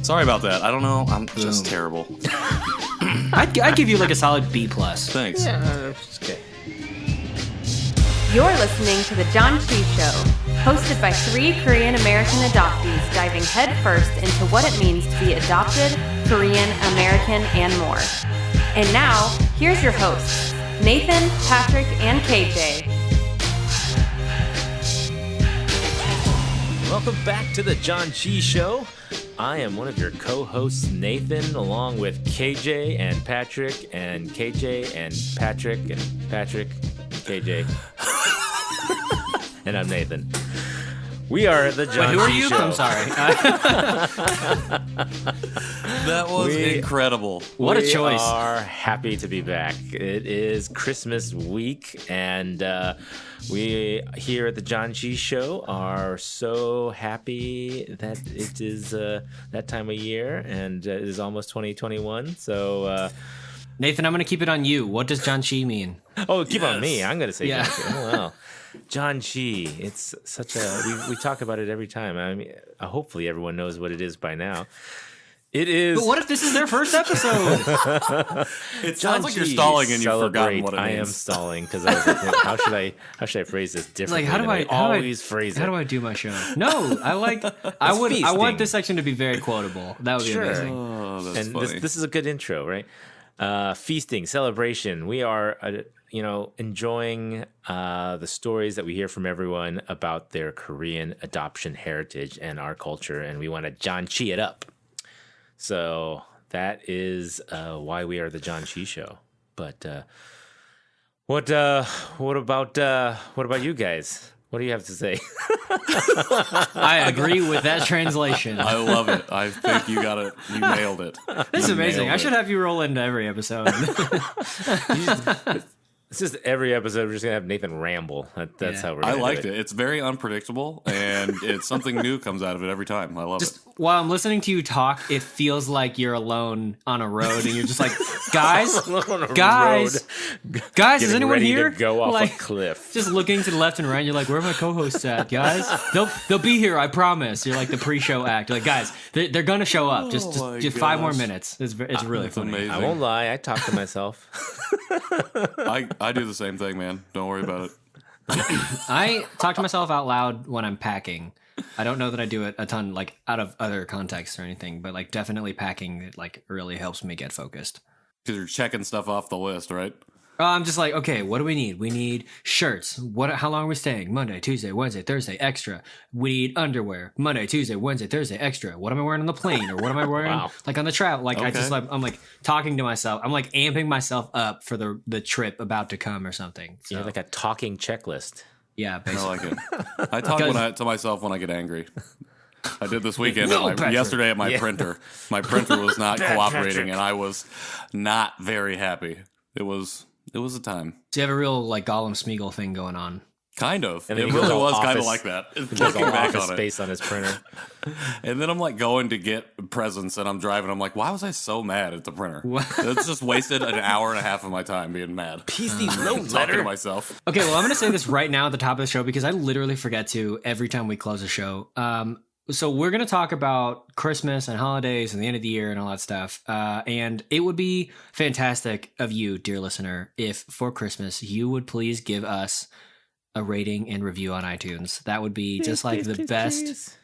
Sorry about that. I don't know. I'm just terrible. I'd give you like a solid B+. Thanks. Yeah, it's okay. You're listening to The Janchi Show, hosted by 3 Korean American adoptees diving headfirst into what it means to be adopted, Korean, American, and more. And now, here's your hosts, Nathan, Patrick, and KJ. Welcome back to The Janchi Show. I am one of your co-hosts, Nathan, along with KJ and Patrick, and KJ and Patrick, and KJ. And I'm Nathan. We are The Janchi Show. Wait, who are you? I'm sorry. That was incredible. What a choice. We are happy to be back. It is Christmas week, and we here at The Janchi Show are so happy that it is that time of year, and it is almost 2021. So, Nathan, I'm going to keep it on you. What does Janchi mean? oh, keep on me. I'm going to say Yeah. Janchi. Oh, wow. Janchi. It's such a... We talk about it every time. I mean, hopefully everyone knows what it is by now. It is... But what if this is their first episode? It sounds like you're stalling and you've forgotten what it means. I am stalling because I was like, how should I phrase this differently? Like, how do I always phrase it? How do I do my show? No, I want this section to be very quotable. That would be amazing. Oh, that's And funny. this is a good intro, right? Feasting, celebration. We are, enjoying the stories that we hear from everyone about their Korean adoption heritage and our culture, and we want to Janchi it up. So that is why we are the Janchi Show. But what about you guys? What do you have to say? I agree with that translation. I love it. I think you got it. You nailed it. This is You amazing. nailed I it. should have you roll into every episode. It's just every episode we're just gonna have Nathan ramble. That's how we're. I gonna liked do it. It's very unpredictable, and it's something new comes out of it every time. I love it. While I'm listening to you talk, it feels like you're alone on a road, and you're just like, guys, On a guys, Getting is anyone ready here? to go off Like, a cliff. just looking to the left and right. You're like, where are my co-hosts at, guys? They'll be here, I promise. You're like the pre-show act. You're like, guys, they're gonna show up. Just my 5 more gosh. minutes. It's really That's funny. amazing. I won't lie. I talk to myself. I do the same thing, man. Don't worry about it. I talk to myself out loud when I'm packing. I don't know that I do it a ton, like out of other contexts or anything, but like definitely packing, it like really helps me get focused. Because you're checking stuff off the list, right? I'm just like, okay, what do we need? We need shirts. How long are we staying? Monday, Tuesday, Wednesday, Thursday, extra. We need underwear. Monday, Tuesday, Wednesday, Thursday, extra. What am I wearing on the plane? Or what am I wearing like on the travel? Like Okay. I'm like talking to myself. I'm like amping myself up for the trip about to come or something. So, You have like a talking checklist. yeah, I basically. like it. I talk to myself when I get angry. I did this weekend. No, Patrick. Yesterday at my Yeah. printer. My printer was not cooperating, and I was not very happy. It was a time. So you have a real like Gollum Smeagol thing going on. Kind of. And It then he really goes all was kind of office- like that. He goes Looking all back office on it. space on his printer. And then I'm like going to get presents, and I'm driving. I'm like, why was I so mad at the printer? What? It's just wasted an hour and a half of my time being mad. PC Talking to myself. Okay, well, I'm going to say this right now at the top of the show because I literally forget to every time we close a show. So we're going to talk about Christmas and holidays and the end of the year and all that stuff. And it would be fantastic of you, dear listener, if for Christmas you would please give us a rating and review on iTunes. That would be just like the best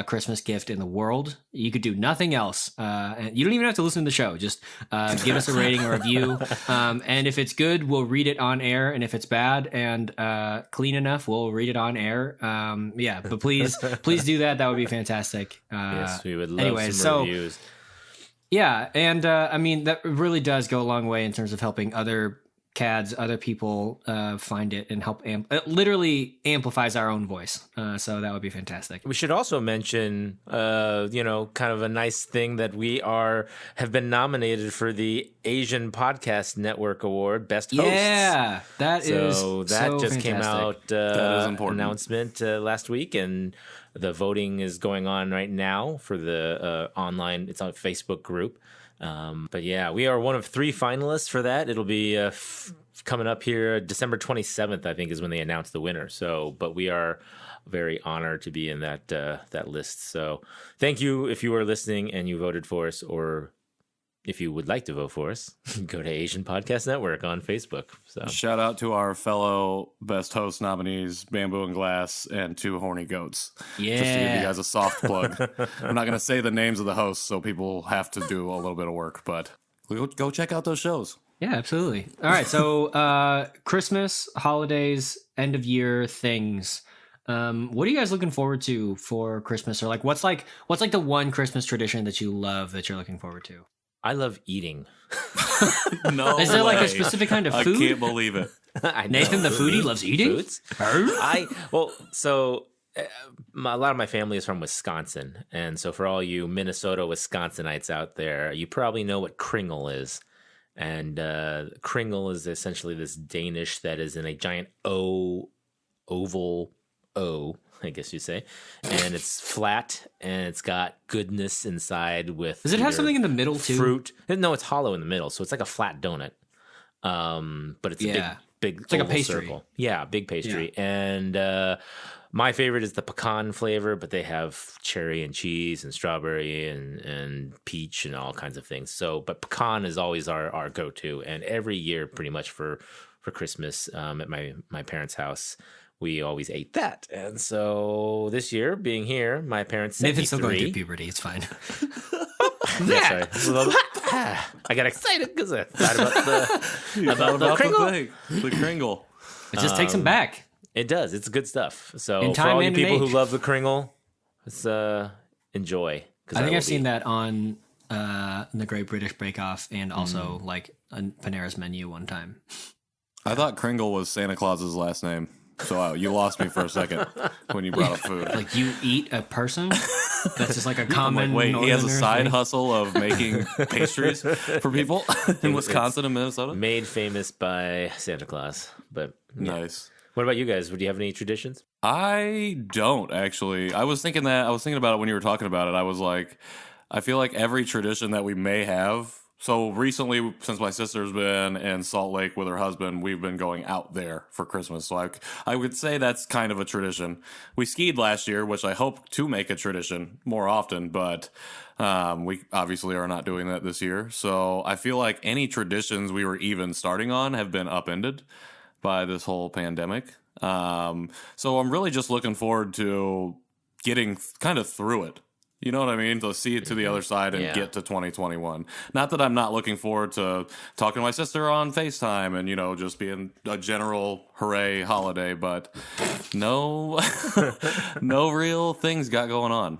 Christmas gift in the world. You could do nothing else. And you don't even have to listen to the show. Just give us a rating or review. And if it's good, we'll read it on air. And if it's bad and clean enough, we'll read it on air. Yeah, but please do that. That would be fantastic. Yes, we would love anyway, some reviews. Yeah, and I mean, that really does go a long way in terms of helping other CADs, other people find it and help. It literally amplifies our own voice. So that would be fantastic. We should also mention, kind of a nice thing that we have been nominated for the Asian Podcast Network Award, Best Hosts. Yeah, that is So that just came fantastic. out. That is important. Announcement last week, and the voting is going on right now for the online. It's on a Facebook group. But yeah, we are one of 3 finalists for that. It'll be coming up here December 27th, I think, is when they announce the winner. So, but we are very honored to be in that list. So thank you if you are listening and you voted for us, or if you would like to vote for us, go to Asian Podcast Network on Facebook. So Shout out to our fellow best host nominees, Bamboo and Glass and 2 Horny Goats. Yeah. Just to give you guys a soft plug. I'm not going to say the names of the hosts, so people have to do a little bit of work, but go check out those shows. Yeah, absolutely. All right, so Christmas, holidays, end of year things. What are you guys looking forward to for Christmas, or what's the one Christmas tradition that you love that you're looking forward to? I love eating. No Is there way. a specific kind of food? I can't believe it. Nathan the foodie loves eating. Foods? A lot of my family is from Wisconsin, and so for all you Minnesota Wisconsinites out there, you probably know what kringle is. And kringle is essentially this Danish that is in a giant oval O, I guess you say, and it's flat and it's got goodness inside with. Does it have something in the middle too? Fruit? No, it's hollow in the middle, so it's like a flat donut. But it's a big. It's like a pastry. Circle. Yeah, big pastry. Yeah. And my favorite is the pecan flavor, but they have cherry and cheese and strawberry and peach and all kinds of things. So, but pecan is always our go-to, and every year, pretty much for Christmas, at my parents' house, we always ate that. And so this year, being here, my parents sent Nathan's me still 3. going through puberty. It's fine. Yeah, sorry. I got excited because I thought about the kringle. The kringle. It just takes them back. It does. It's good stuff. So In for time all you and in people who age. love the kringle, it's enjoy. I think I've seen that on the Great British Bake Off, and also a Panera's menu one time. I thought Kringle was Santa Claus's last name. So you lost me for a second when you brought up food. Like, you eat a person? That's just like a common. Wait, he has a Northerner side thing? hustle of making pastries for people in Wisconsin and Minnesota? Made famous by Santa Claus. But yeah. Nice. What about you guys? Would you have any traditions? I don't, actually. I was thinking about it when you were talking about it. I was like, I feel like every tradition that we may have. So recently, since my sister's been in Salt Lake with her husband, we've been going out there for Christmas. So I would say that's kind of a tradition. We skied last year, which I hope to make a tradition more often, but we obviously are not doing that this year. So I feel like any traditions we were even starting on have been upended by this whole pandemic. So I'm really just looking forward to getting kind of through it. You know what I mean? To see it to the other side and get to 2021. Not that I'm not looking forward to talking to my sister on FaceTime and, just being a general hooray holiday, but no real things got going on.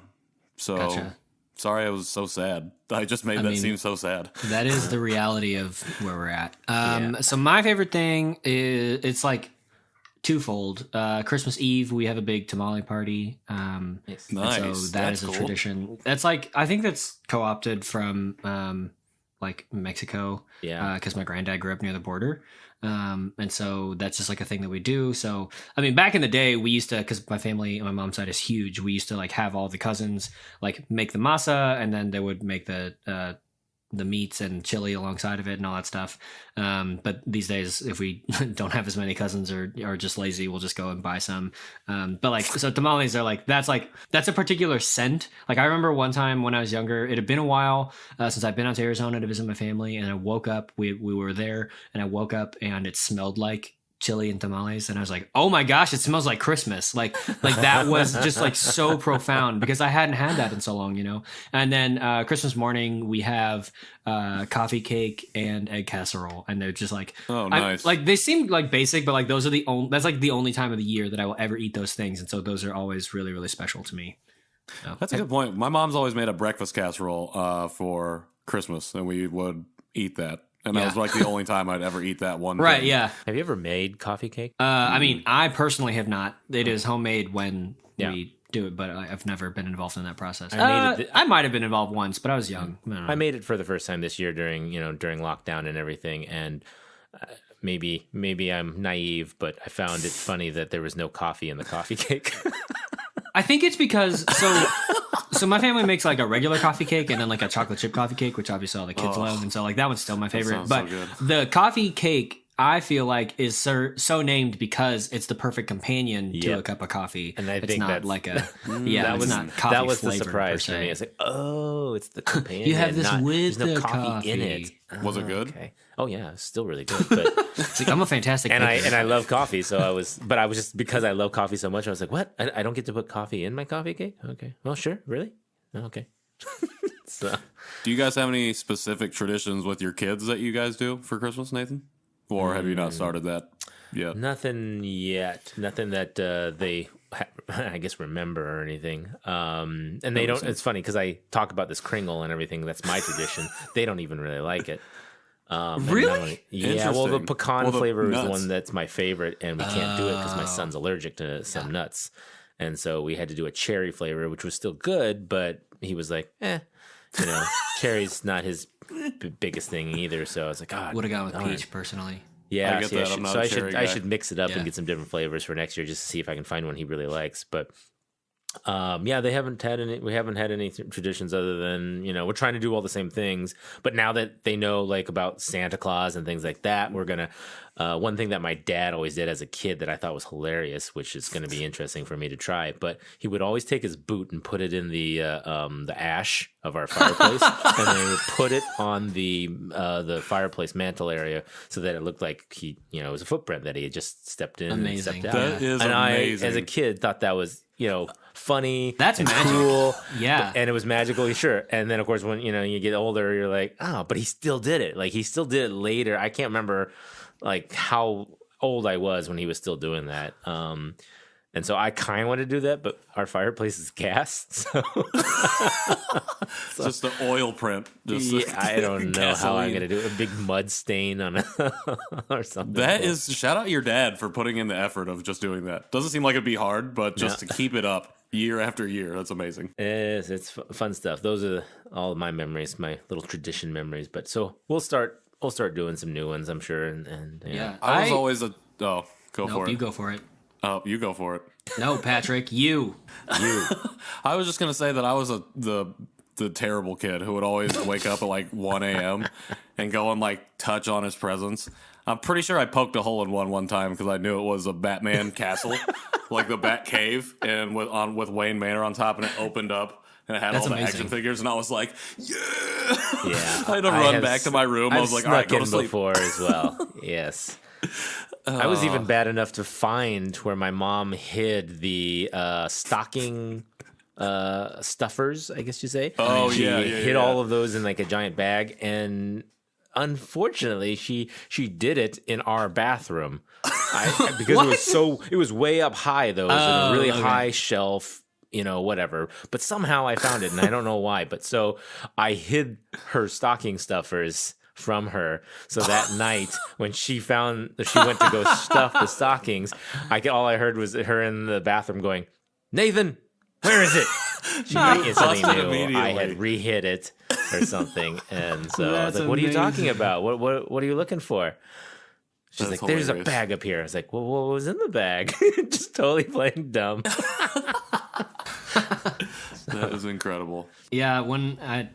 So Gotcha. Sorry I was so sad. I just made that seem so sad. That is the reality of where we're at. So my favorite thing is, it's like twofold. Christmas Eve, we have a big tamale party. Nice. So that is a cool. tradition. That's I think that's co-opted from Mexico. Yeah. Because my granddad grew up near the border. And so that's just a thing that we do. So, back in the day, we used to, because my family on my mom's side is huge, we used to have all the cousins make the masa, and then they would make the meats and chili alongside of it and all that stuff. But these days, if we don't have as many cousins or are just lazy, we'll just go and buy some. So tamales are that's a particular scent. I remember one time when I was younger, it had been a while since I've been out to Arizona to visit my family, and I woke up, we were there, and I woke up and it smelled like chili and tamales, and I was like, oh my gosh, it smells like Christmas. That was just so profound, because I hadn't had that in so long, And then Christmas morning we have coffee cake and egg casserole, and they're just oh, nice. They seem basic, but those are that's the only time of the year that I will ever eat those things, and so those are always really, really special to me. So, That's a good point. My mom's always made a breakfast casserole for Christmas, and we would eat that. And that was the only time I'd ever eat that one. Right, thing. yeah. Have you ever made coffee cake? I personally have not. It is homemade when we do it, but I've never been involved in that process. I might have been involved once, but I was young. I made it for the first time this year during lockdown and everything, and maybe I'm naive, but I found it funny that there was no coffee in the coffee cake. I think it's because So my family makes like a regular coffee cake and then like a chocolate chip coffee cake, which obviously all the kids love, and so like that one's still my favorite. sounds But so the coffee cake, I feel like, is so named because it's the perfect companion to Yep. a cup of coffee. And I it's think not that's- like a that it's was not coffee that was the flavored per surprise for se. me. It's like, oh, it's the companion. You have this not, with there's no the coffee in it. coffee. Was it good? Okay. Oh yeah, it's still really good. But It's like, I'm a fantastic and baker. I love coffee, so I was just because I love coffee so much, I was like, what? I don't get to put coffee in my coffee cake? Okay. Well, sure. Really? Okay. So Do you guys have any specific traditions with your kids that you guys do for Christmas, Nathan? Or have you not started that yet? nothing yet. Nothing that they I guess remember or anything. And they don't. It's funny because I talk about this Kringle and everything. That's my tradition. They don't even really like it. And Really? not only- yeah. Well, the Interesting. pecan Well, the flavor is the nuts. one that's my favorite, and we can't do it because my son's allergic to some nuts. And so we had to do a cherry flavor, which was still good, but he was like, cherry's not his biggest thing either. So I was like, God, Would have gone with darn. peach personally. Yeah, I get see, that. I'm not a cherry I guy. should mix it up Yeah. and get some different flavors for next year just to see if I can find one he really likes. But yeah, we haven't had any traditions other than, we're trying to do all the same things. But now that they know like about Santa Claus and things like that, we're gonna one thing that my dad always did as a kid that I thought was hilarious, which is going to be interesting for me to try. But he would always take his boot and put it in the ash of our fireplace, and then he would put it on the fireplace mantle area so that it looked like it was a footprint that he had just stepped in Amazing. and stepped out. That is and amazing. I, as a kid, thought that was funny. That's and magic. cool. Yeah. And it was magical, sure. And then of course when you get older, you're like, oh, but he still did it. Like he still did it later. I can't remember like how old I was when he was still doing that. And so I kind of want to do that, but our fireplace is gas, so Just the oil print. Just I don't know how I'm gasoline. gonna do it. A big mud stain on it or something. That is, shout out your dad for putting in the effort of just doing that. Doesn't seem like it'd be hard, but just to keep it up year after year, that's amazing. It's fun stuff. Those are all of my memories, my little tradition memories. But so we'll start doing some new ones, I'm sure. And Yeah. I was always go Nope, for it. you go for it. Oh, you go for it. No, Patrick, you. I was just gonna say that I was the terrible kid who would always wake up at like 1 a.m. and go and like touch on his presents. I'm pretty sure I poked a hole in one time because I knew it was a Batman castle, like the Bat Cave, and with Wayne Manor on top, and it opened up. And it had That's all the amazing. action figures, and I was like, yeah! Yeah, I had to run back to my room. I was like, all right, go to in sleep. before as well. Yes. I was even bad enough to find where my mom hid the stocking stuffers, I guess you say. Oh, she yeah, hid all of those in like a giant bag, and unfortunately, she did it in our bathroom. Because it was way up high though. It was in a really high shelf. Whatever. But somehow I found it, and I don't know why. But so I hid her stocking stuffers from her. So that night, when she went to go stuff the stockings, all I heard was her in the bathroom going, "Nathan, where is it?" She instantly Busted knew I had immediately. re-hid it or something. And so I was That's like, "What are you talking amazing. about? What are you looking for?" She's That's like, "There's a hilarious. bag up here." I was like, "Well, what was in the bag?" Just totally playing dumb. That is incredible. Yeah, when I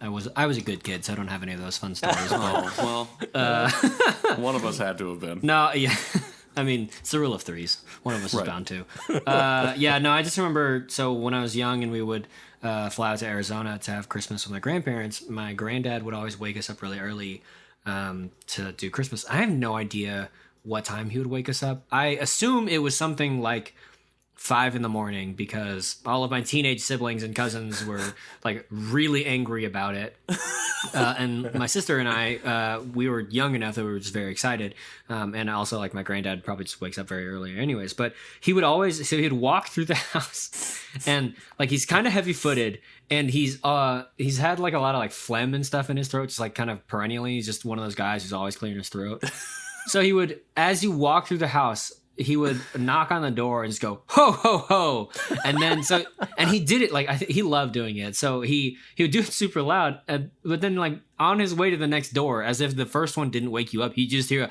was a good kid, so I don't have any of those fun stories. But, Oh, well, one of us had to have been. no, yeah. I mean, it's the rule of threes. One of us is Right. bound to. Yeah, no, I just remember, so when I was young and we would fly out to Arizona to have Christmas with my grandparents, my granddad would always wake us up really early to do Christmas. I have no idea what time he would wake us up. I assume it was something like 5 a.m. because all of my teenage siblings and cousins were like really angry about it. And my sister and I, we were young enough that we were just very excited. And also like my granddad probably just wakes up very early anyways, but he'd he'd walk through the house and like, he's kind of heavy footed and he's had like a lot of like phlegm and stuff in his throat, just like kind of perennially. He's just one of those guys who's always clearing his throat. So he would, as you walk through the house, he would knock on the door and just go, ho, ho, ho. And then, and he did it like, he loved doing it. So he would do it super loud. But then like on his way to the next door, as if the first one didn't wake you up, he just hear,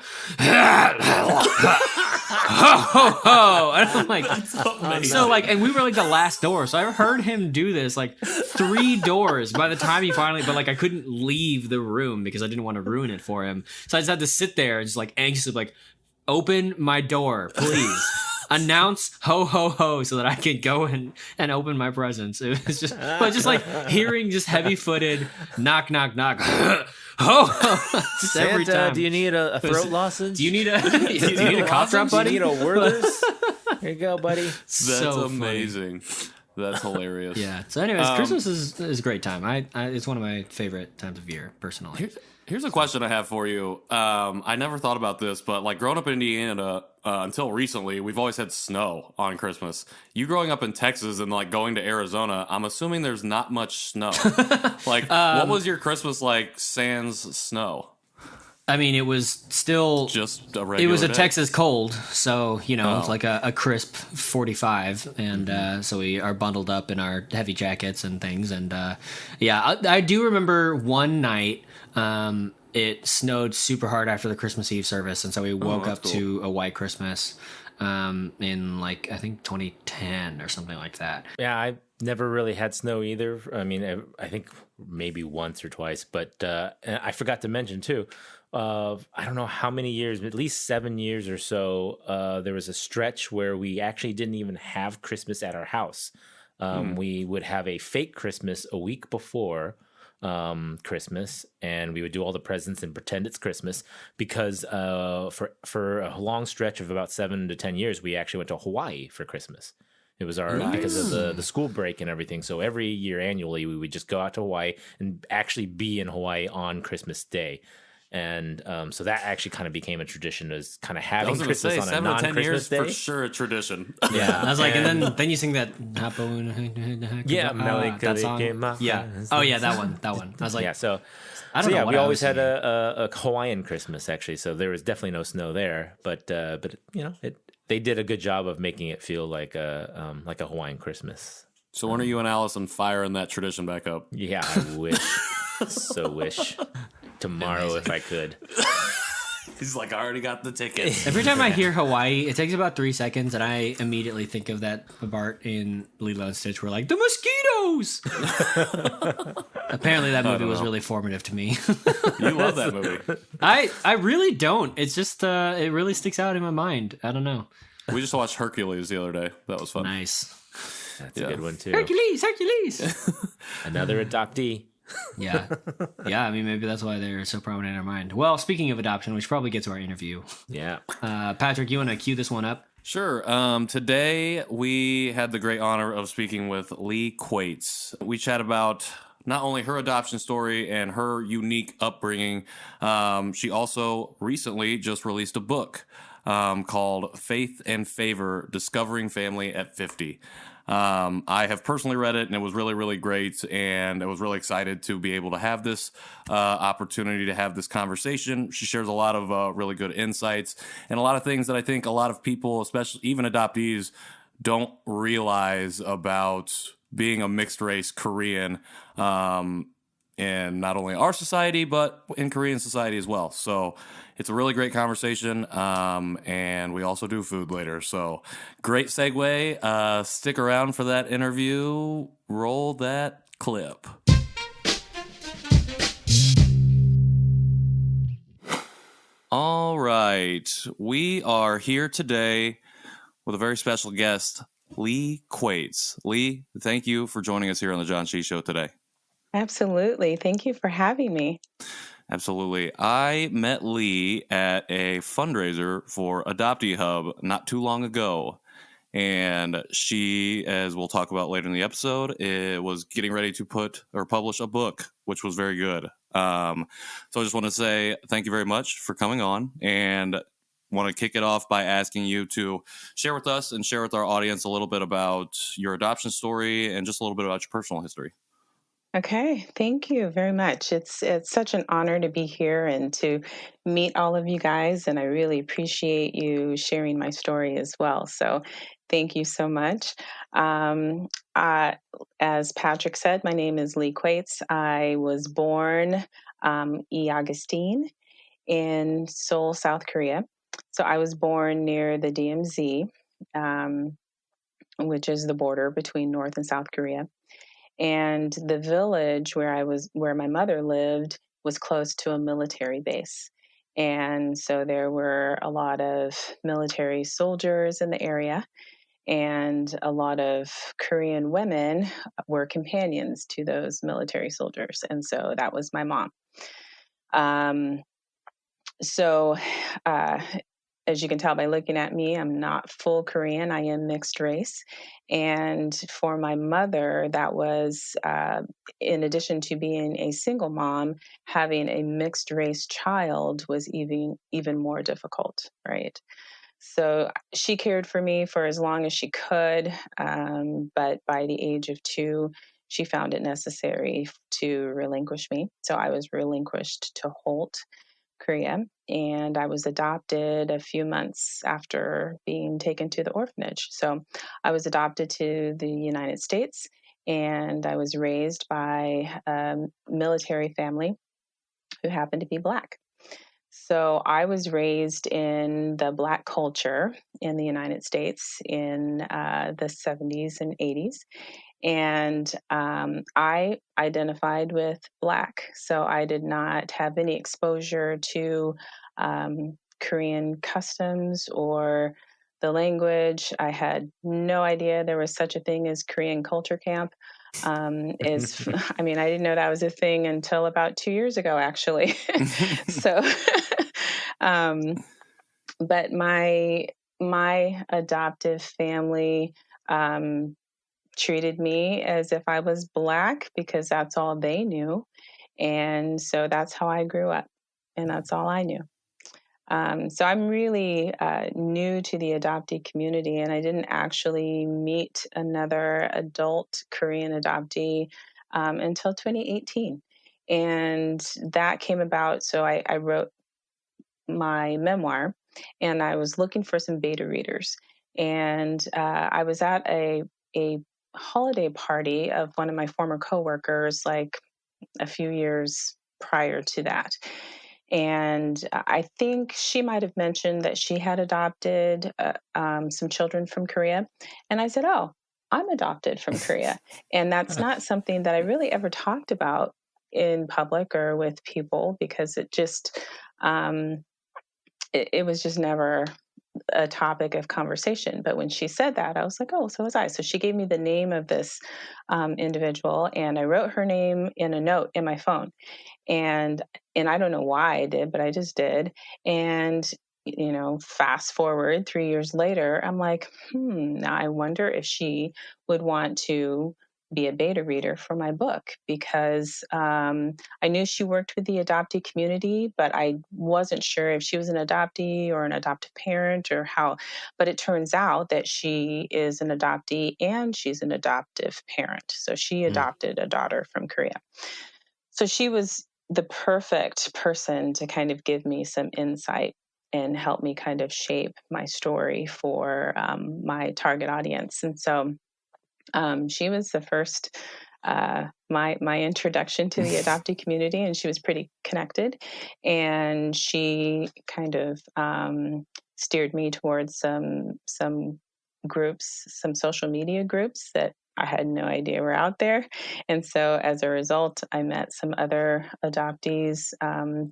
ho ho ho, and I'm like, amazing. so like, and we were like the last door, so I heard him do this like 3 doors by the time he finally, but like I couldn't leave the room because I didn't want to ruin it for him, so I just had to sit there just like anxiously like, open my door, please. Announce ho ho ho so that I can go and open my presents. It was just, but just like hearing just heavy footed knock knock knock, ho ho, just every Santa, time. do you need a throat lozenge? Do you need a cough drop, buddy? Do you need a Werther's? Here you go, buddy. That's So amazing. That's hilarious. Yeah. So, anyways, Christmas is a great time. I it's one of my favorite times of year, personally. Here's a question I have for you. I never thought about this, but like growing up in Indiana until recently, we've always had snow on Christmas. You growing up in Texas and like going to Arizona, I'm assuming there's not much snow. Like, what was your Christmas like sans snow? I mean, it was still Just a it regular was a day? Texas cold, so you know, Oh. it's like a crisp 45, and so we are bundled up in our heavy jackets and things, and yeah, I do remember one night. It snowed super hard after the Christmas Eve service, and so we woke that's up cool. to a white Christmas in like I think 2010 or something like that. Yeah, I never really had snow either. I mean, I think maybe once or twice, but and I forgot to mention too. I don't know how many years, at least 7 years or so. There was a stretch where we actually didn't even have Christmas at our house. We would have a fake Christmas a week before Christmas, and we would do all the presents and pretend it's Christmas because for a long stretch of about 7 to 10 years, we actually went to Hawaii for Christmas. It was our because of the school break and everything. So every year annually, we would just go out to Hawaii and actually be in Hawaii on Christmas Day. And so that actually kind of became a tradition, is kind of I having was going to Christmas say on a 7 to 10 non-Christmas years day. for sure a tradition. Yeah, I was like, and And- then you sing that Yeah, that song. Yeah. Oh yeah, that one. I was like, Yeah, so I don't so know yeah, what we I always was had singing. a Hawaiian Christmas actually, so there was definitely no snow there, but you know, they did a good job of making it feel like a Hawaiian Christmas. So when are you and Allison firing that tradition back up? Yeah, I wish, so wish tomorrow if I could. He's like, I already got the tickets. Every time I hear Hawaii, it takes about 3 seconds, and I immediately think of that Bart in Lilo and Stitch. Where like the mosquitoes. Apparently, that movie was really formative to me. You love that movie. I really don't. It's just it really sticks out in my mind. I don't know. We just watched Hercules the other day. That was fun. Nice. That's a Yeah. good one too. Hercules. Another adoptee. Yeah. I mean, maybe that's why they're so prominent in our mind. Well, speaking of adoption, we should probably get to our interview. Yeah. Patrick, you want to cue this one up? Sure. Today we had the great honor of speaking with Li Quaites. We chat about not only her adoption story and her unique upbringing. She also recently just released a book called Faith and Favor: Discovering Family at 50. I have personally read it, and it was really, really great, and I was really excited to be able to have this opportunity to have this conversation. She shares a lot of really good insights and a lot of things that I think a lot of people, especially even adoptees, don't realize about being a mixed race Korean in not only our society, but in Korean society as well. So it's a really great conversation, and we also do food later. So great segue. Stick around for that interview. Roll that clip. All right. We are here today with a very special guest, Li Quaites. Li, thank you for joining us here on the Janchi Show today. Absolutely. Thank you for having me. Absolutely. I met Li at a fundraiser for Adoptee Hub not too long ago. And she, as we'll talk about later in the episode, was getting ready to put or publish a book, which was very good. So I just want to say thank you very much for coming on, and want to kick it off by asking you to share with us and share with our audience a little bit about your adoption story and just a little bit about your personal history. Okay, thank you very much. It's such an honor to be here and to meet all of you guys, and I really appreciate you sharing my story as well. So thank you so much. As Patrick said, my name is Li Quaites. I was born E. Augustine in Seoul, South Korea. So I was born near the DMZ, which is the border between North and South Korea. And the village where my mother lived, was close to a military base. And so there were a lot of military soldiers in the area, and a lot of Korean women were companions to those military soldiers. And so that was my mom. Um, so, as you can tell by looking at me, I'm not full Korean. I am mixed race. And for my mother, that was, in addition to being a single mom, having a mixed race child was even more difficult, right? So she cared for me for as long as she could. But by the age of 2, she found it necessary to relinquish me. So I was relinquished to Holt, Korea, and I was adopted a few months after being taken to the orphanage. So I was adopted to the United States, and I was raised by a military family who happened to be Black. So I was raised in the Black culture in the United States in the 70s and 80s. And I identified with Black. So I did not have any exposure to Korean customs or the language. I had no idea there was such a thing as Korean culture camp. I mean, I didn't know that was a thing until about 2 years ago, actually. So, um, but my adoptive family treated me as if I was Black because that's all they knew, and so that's how I grew up, and that's all I knew. So I'm really new to the adoptee community, and I didn't actually meet another adult Korean adoptee until 2018. And that came about, so I wrote my memoir, and I was looking for some beta readers. And I was at a holiday party of one of my former coworkers, like a few years prior to that. And I think she might have mentioned that she had adopted some children from Korea. And I said, "Oh, I'm adopted from Korea." And that's not something that I really ever talked about in public or with people, because it just, it was just never a topic of conversation. But when she said that, I was like, "Oh, so was I." So she gave me the name of this individual, and I wrote her name in a note in my phone. And I don't know why I did, but I just did. And fast forward 3 years later, I'm like, now I wonder if she would want to be a beta reader for my book, because I knew she worked with the adoptee community, but I wasn't sure if she was an adoptee or an adoptive parent or how. But it turns out that she is an adoptee and she's an adoptive parent. So she adopted a daughter from Korea. So she was the perfect person to kind of give me some insight and help me kind of shape my story for my target audience. And so she was the first, my introduction to the adoptee community, and she was pretty connected. And she kind of steered me towards some groups, some social media groups that I had no idea were out there. And so as a result, I met some other adoptees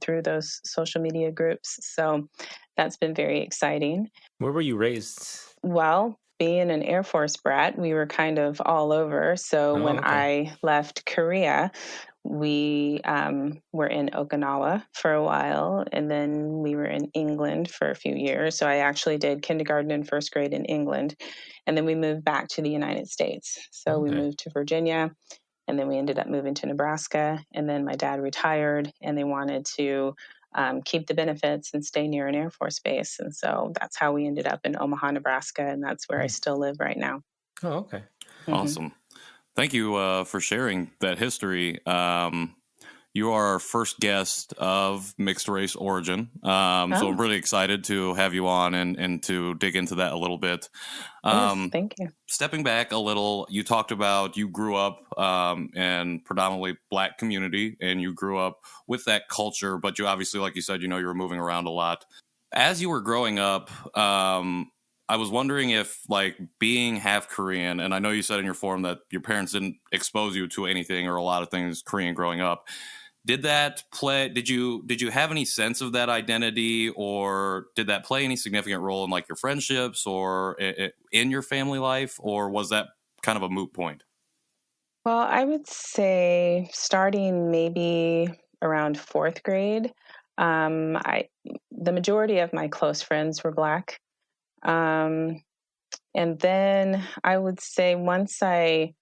through those social media groups. So that's been very exciting. Where were you raised? Well, being an Air Force brat, we were kind of all over. So when I left Korea, we were in Okinawa for a while, and then we were in England for a few years. So I actually did kindergarten and first grade in England, and then we moved back to the United States. So we moved to Virginia, and then we ended up moving to Nebraska, and then my dad retired, and they wanted to keep the benefits and stay near an Air Force base. And so that's how we ended up in Omaha, Nebraska, and that's where I still live right now. Oh, okay. Awesome. Thank you for sharing that history. You are our first guest of mixed race origin. So I'm really excited to have you on and to dig into that a little bit. Yes, thank you. Stepping back a little, you talked about you grew up in predominantly Black community, and you grew up with that culture, but you obviously, like you said, you were moving around a lot. as you were growing up, I was wondering if, like, being half Korean, and I know you said in your form that your parents didn't expose you to anything or a lot of things Korean growing up. Did that play? Did you have any sense of that identity, or did that play any significant role in like your friendships or in your family life, or was that kind of a moot point? Well, I would say starting maybe around fourth grade, I the majority of my close friends were Black. Um, and then I would say once I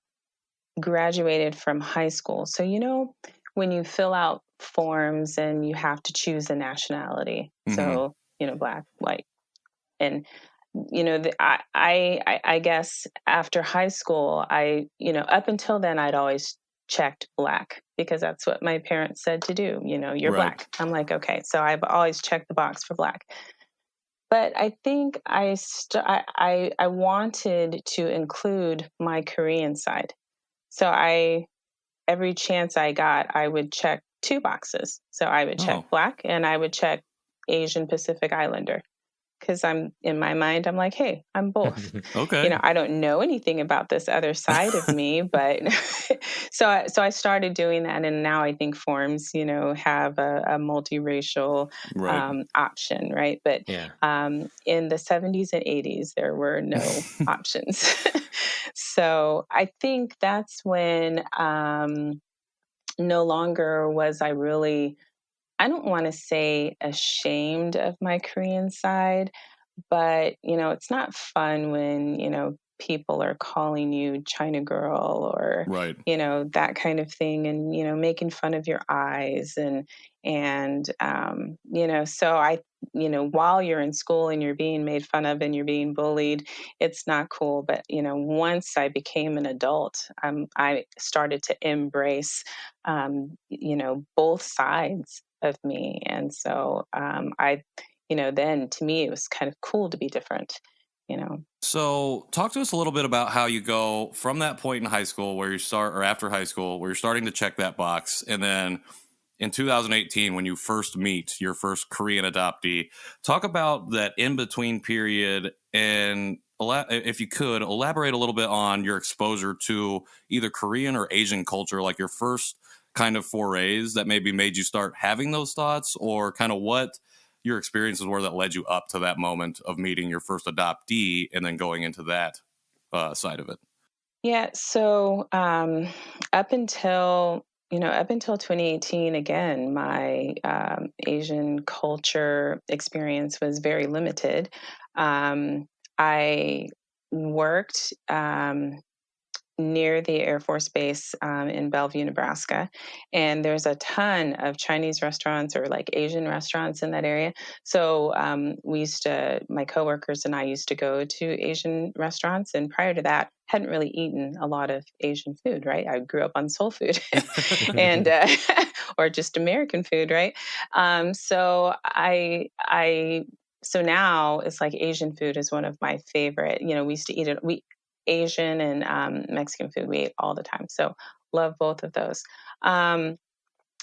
graduated from high school, so when you fill out forms and you have to choose a nationality, Mm-hmm. so Black, white, and I guess after high school, up until then, I'd always checked Black because that's what my parents said to do. You're Right. Black. I'm like, okay. So I've always checked the box for Black. But I think I wanted to include my Korean side. So every chance I got, I would check two boxes. So I would check Oh. Black and I would check Asian Pacific Islander. Because I'm in my mind, I'm like, hey, I'm both. Okay. I don't know anything about this other side of me, but so I started doing that, and now I think forms, have a multiracial Right. option, right? But Yeah. in the 70s and 80s, there were no options. So I think that's when no longer was I really. I don't want to say ashamed of my Korean side, but it's not fun when, people are calling you China girl or, Right. that kind of thing and, making fun of your eyes and so while you're in school and you're being made fun of and you're being bullied, it's not cool. But, once I became an adult, I started to embrace, both sides of me. And so then to me, it was kind of cool to be different, you know. So, talk to us a little bit about how you go from that point in high school where you start, or after high school, where you're starting to check that box, and then in 2018, when you first meet your first Korean adoptee. Talk about that in between period, and if you could elaborate a little bit on your exposure to either Korean or Asian culture, like your first kind of forays that maybe made you start having those thoughts, or kind of what your experiences were that led you up to that moment of meeting your first adoptee and then going into that side of it. Yeah. So up until 2018, again, my Asian culture experience was very limited. I worked near the Air Force Base in Bellevue, Nebraska. And there's a ton of Chinese restaurants or like Asian restaurants in that area. So my coworkers and I used to go to Asian restaurants. And prior to that, hadn't really eaten a lot of Asian food, right? I grew up on soul food and, or just American food, right? So now it's like Asian food is one of my favorite. We used to eat it. Asian and Mexican food we ate all the time. So love both of those.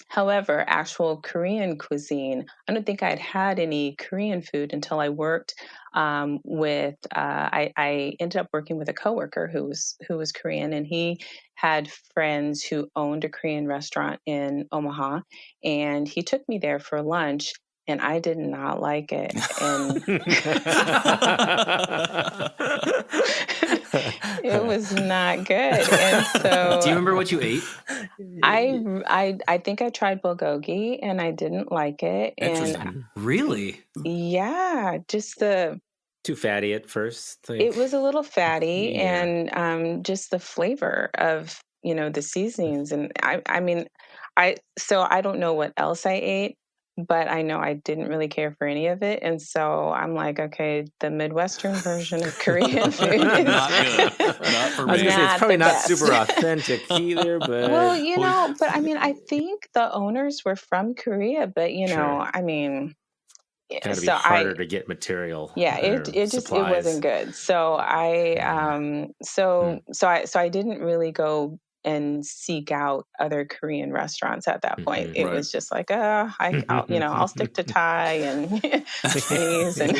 However, actual Korean cuisine, I don't think I'd had any Korean food until I worked I ended up working with a coworker who was Korean, and he had friends who owned a Korean restaurant in Omaha, and he took me there for lunch. And I did not like it. And it was not good. And so, do you remember what you ate? I think I tried bulgogi and I didn't like it. Interesting. Really? Yeah, just too fatty at first. It was a little fatty, Yeah. and just the flavor of the seasonings. And I mean, so I don't know what else I ate, but I know I didn't really care for any of it. And so I'm like, okay, the Midwestern version of Korean food is Not good. Not for I was me. gonna say it's probably the not best. super authentic either, but Well, but I mean, I think the owners were from Korea, but Sure. I mean, Got to be so harder to get material. yeah, it just it supplies. wasn't good. So I Yeah. so I didn't really go and seek out other Korean restaurants at that point. It Right. was just like, I'll stick to Thai and Chinese and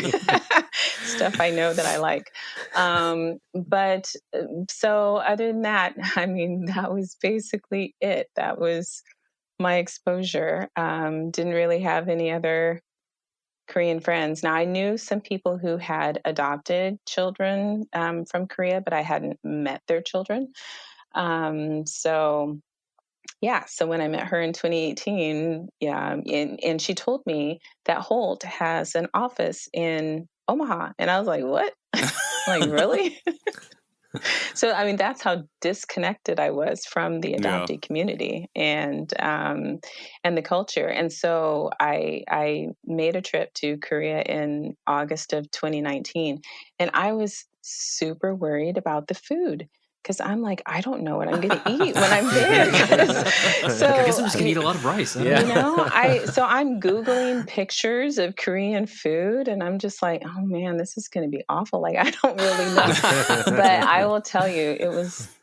stuff I know that I like. But so other than that, I mean, that was basically it. That was my exposure. Didn't really have any other Korean friends. Now, I knew some people who had adopted children from Korea, but I hadn't met their children. So yeah, so when I met her in 2018, yeah, and she told me that Holt has an office in Omaha, and I was like, "What? Like, really?" So, I mean, that's how disconnected I was from the Yeah. adoptee community and the culture. And so I made a trip to Korea in August of 2019, and I was super worried about the food because I'm like, I don't know what I'm going to eat when I'm there. So I guess I'm just gonna eat a lot of rice. Huh? Yeah. you know, I'm Googling pictures of Korean food and I'm just like, oh man, this is going to be awful. Like, I don't really know. But I will tell you,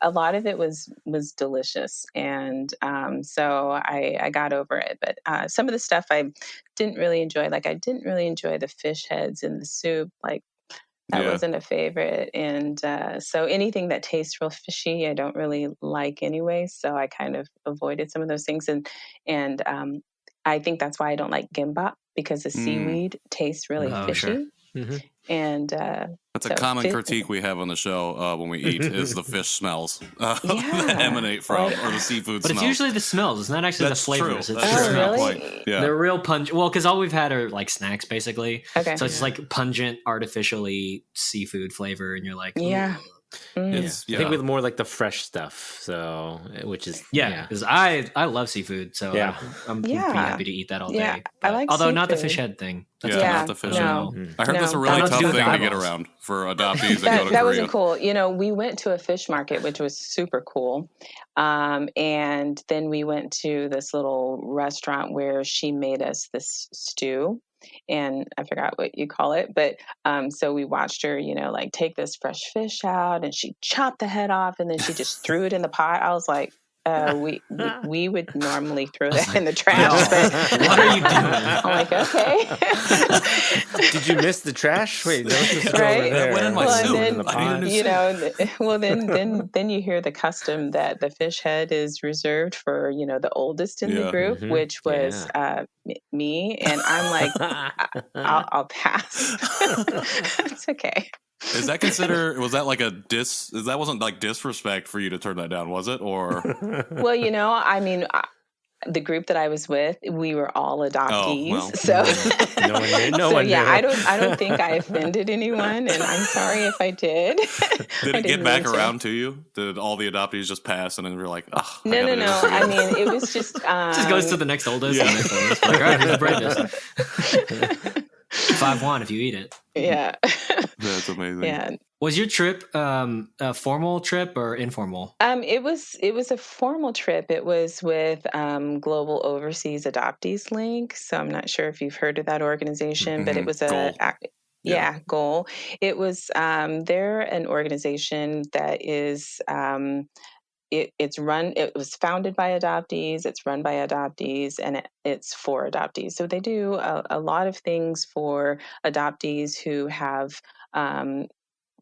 a lot of it was delicious. And so I got over it. But some of the stuff I didn't really enjoy, like I didn't really enjoy the fish heads in the soup. Like, that Yeah. wasn't a favorite. And so anything that tastes real fishy, I don't really like anyway. So I kind of avoided some of those things. And I think that's why I don't like gimbap because the seaweed tastes really Oh, fishy. sure. Mm-hmm. And That's so a common critique we have on the show when we eat is the fish smells that Yeah. emanate from, Like, or the seafood But smells. it's usually the smells. It's not actually That's the flavors. true. It's That's the a smells. good point. Yeah. They're real pungent. Well, because all we've had are like snacks, basically. Okay. So it's just like pungent, artificially seafood flavor, and you're like, Yeah. "Ugh." It's, I think with more like the fresh stuff, so which is Yeah, because I love seafood, so Yeah. I'm pretty Yeah. happy to eat that all Yeah, day. I But- like although not the seafood. fish head thing. That's Yeah, tough. not the fish No. head. I heard No, that's a that really was tough too thing to get eyeballs. around for adoptees that go to That Korea. wasn't cool. You know, we went to a fish market, which was super cool. And then we went to this little restaurant where she made us this stew. And I forgot what you call it, but so we watched her, you know, like take this fresh fish out, and she chopped the head off, and then she just threw it in the pot. I was like, we would normally throw that in the trash, but What are you doing? I'm like, okay. Did you miss the trash? Wait, that was supposed to go Right? over there. That went in my Well, soup. and I need a then new you know, well, then you hear the custom that the fish head is reserved for, you know, the oldest in the Yeah. group, Mhm. which was me, and I'm like, I'll pass. It's okay. Is that was that like a that wasn't like disrespect for you to turn that down, was it? Or Well, you know, I mean, the group that I was with, we were all adoptees, well. so No one knew. No so one yeah, knew. I don't think I offended anyone, and I'm sorry if I did. did I it get didn't back mean to. around to you? Did all the adoptees just pass and then you're like, oh, No. I mean, it was just Just goes to the next oldest. Yeah. And next oldest. Like, all right, who's the bravest? 5-1 if you eat it. yeah, That's amazing. yeah. Was your trip a formal trip or informal? It was a formal trip. It was with Global Overseas Adoptees Link. So I'm not sure if you've heard of that organization, but it was Goal. Goal. It was they're an organization that is it was founded by adoptees, it's run by adoptees, and it's for adoptees. So they do a lot of things for adoptees who have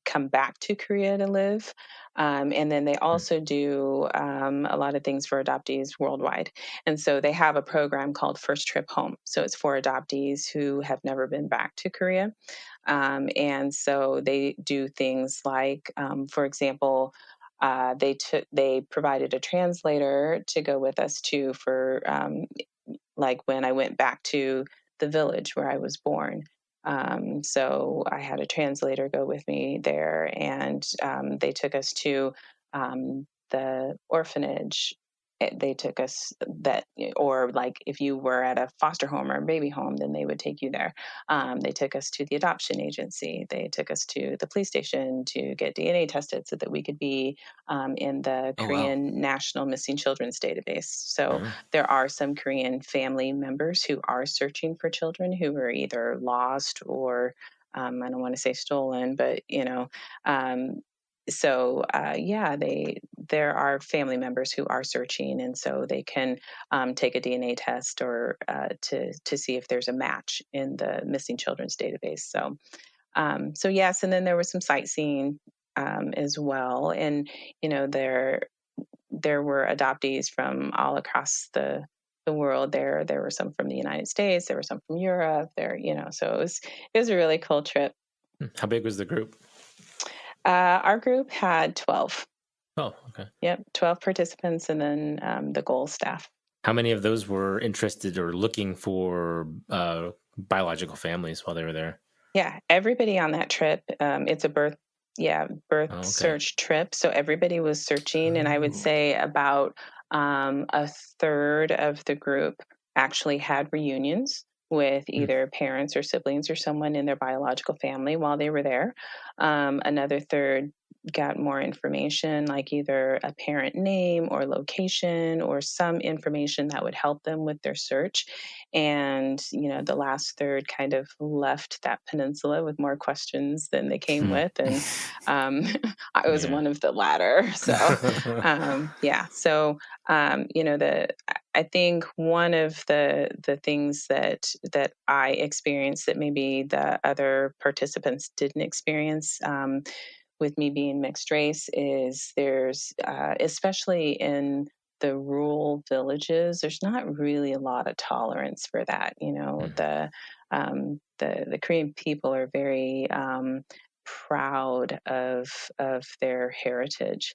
come back to Korea to live. And then they also do a lot of things for adoptees worldwide. And so they have a program called First Trip Home. So it's for adoptees who have never been back to Korea. And so they do things like, for example, they provided a translator to go with us too for like when I went back to the village where I was born. So I had a translator go with me there, and they took us to the orphanage. They took us or like if you were at a foster home or a baby home, then they would take you there. They took us to the adoption agency. They took us to the police station to get DNA tested so that we could be in the Korean National Missing Children's Database. So there are some Korean family members who are searching for children who are either lost or I don't want to say stolen, but you know, so yeah, there are family members who are searching, and so they can take a DNA test or to see if there's a match in the missing children's database. So yes, and then there was some sightseeing as well, and there were adoptees from all across the world. There were some from the United States, there were some from Europe. So it was a really cool trip. How big was the group? Our group had 12. Oh, okay. Yep, 12 participants, and then the goal staff. How many of those were interested or looking for biological families while they were there? Yeah, everybody on that trip. It's a birth search trip. So everybody was searching, and I would say about a third of the group actually had reunions with either parents or siblings or someone in their biological family while they were there. Another third got more information, like either a parent name or location or some information that would help them with their search. And, the last third kind of left that peninsula with more questions than they came with. And I was one of the latter. So, yeah. So, I think one of the things that I experienced that maybe the other participants didn't experience, with me being mixed race, is there's especially in the rural villages, there's not really a lot of tolerance for that. The Korean people are very proud of their heritage.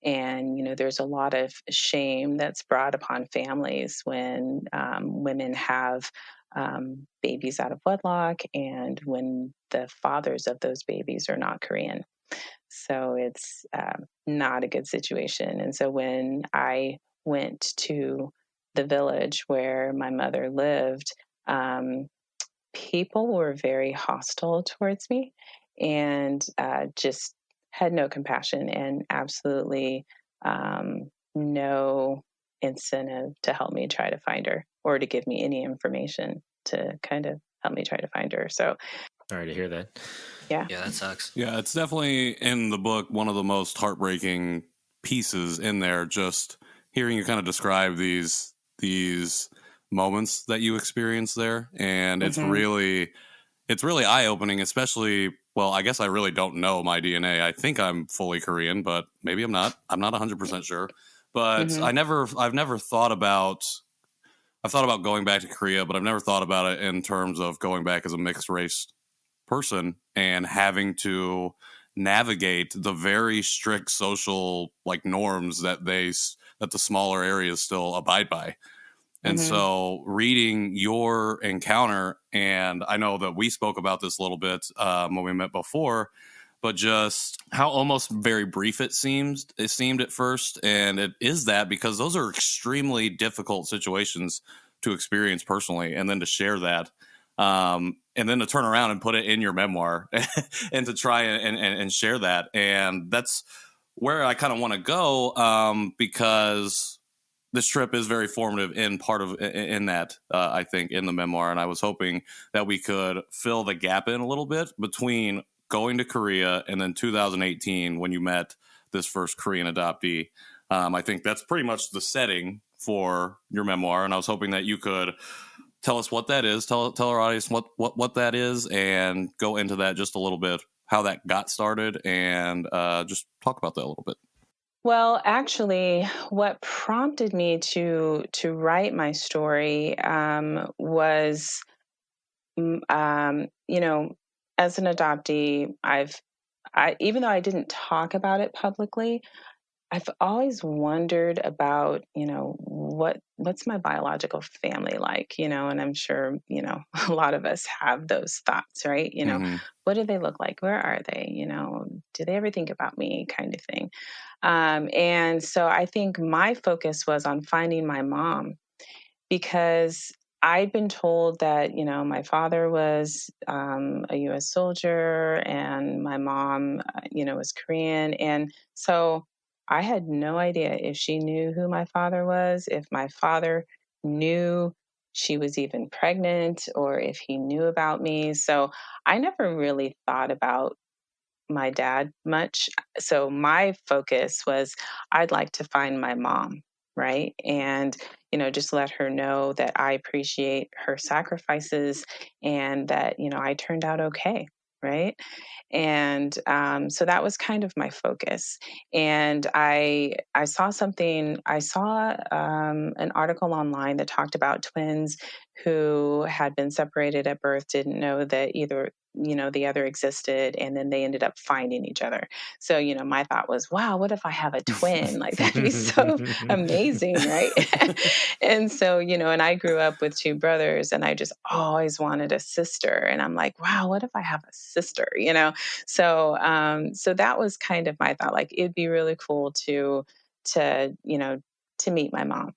And there's a lot of shame that's brought upon families when women have babies out of wedlock, and when the fathers of those babies are not Korean. So it's not a good situation. And so when I went to the village where my mother lived, people were very hostile towards me, and just had no compassion and absolutely no incentive to help me try to find her, or to give me any information to kind of help me try to find her. So sorry to hear that. Yeah, that sucks. Yeah, it's definitely in the book one of the most heartbreaking pieces in there. Just hearing you kind of describe these moments that you experience there, and it's really eye opening. Especially, well, I guess I really don't know my DNA. I think I'm fully Korean, but maybe I'm not. I'm not 100% sure. But I've never thought about. I've thought about going back to Korea, but I've never thought about it in terms of going back as a mixed race person and having to navigate the very strict social norms that the smaller areas still abide by. And so reading your encounter, and I know that we spoke about this a little bit when we met before, but just how almost very brief it seemed at first. And it is that because those are extremely difficult situations to experience personally, and then to share that. And then to turn around and put it in your memoir and to try and share that. And that's where I kind of want to go, because this trip is very formative in that, I think, in the memoir. And I was hoping that we could fill the gap in a little bit between going to Korea and then 2018 when you met this first Korean adoptee. I think that's pretty much the setting for your memoir. And I was hoping that you could tell us what that is, tell our audience what that is, and go into that just a little bit, how that got started, and just talk about that a little bit. Well, actually, what prompted me to write my story was, as an adoptee, even though I didn't talk about it publicly, I've always wondered about, what's my biological family like, and I'm sure, a lot of us have those thoughts, right? What do they look like? Where are they? Do they ever think about me, kind of thing? And so I think my focus was on finding my mom, because I'd been told that, my father was a U.S. soldier and my mom, was Korean. And so I had no idea if she knew who my father was, if my father knew she was even pregnant, or if he knew about me. So I never really thought about my dad much. So my focus was I'd like to find my mom, right? And, just let her know that I appreciate her sacrifices and that, I turned out okay, right? And so that was kind of my focus. And I saw something. I saw an article online that talked about twins who had been separated at birth, didn't know that either the other existed, and then they ended up finding each other. So my thought was, wow, what if I have a twin? Like, that'd be so amazing, right? And so and I grew up with two brothers, and I just always wanted a sister, and I'm like, wow, what if I have a sister? So so that was kind of my thought. Like, it'd be really cool to meet my mom.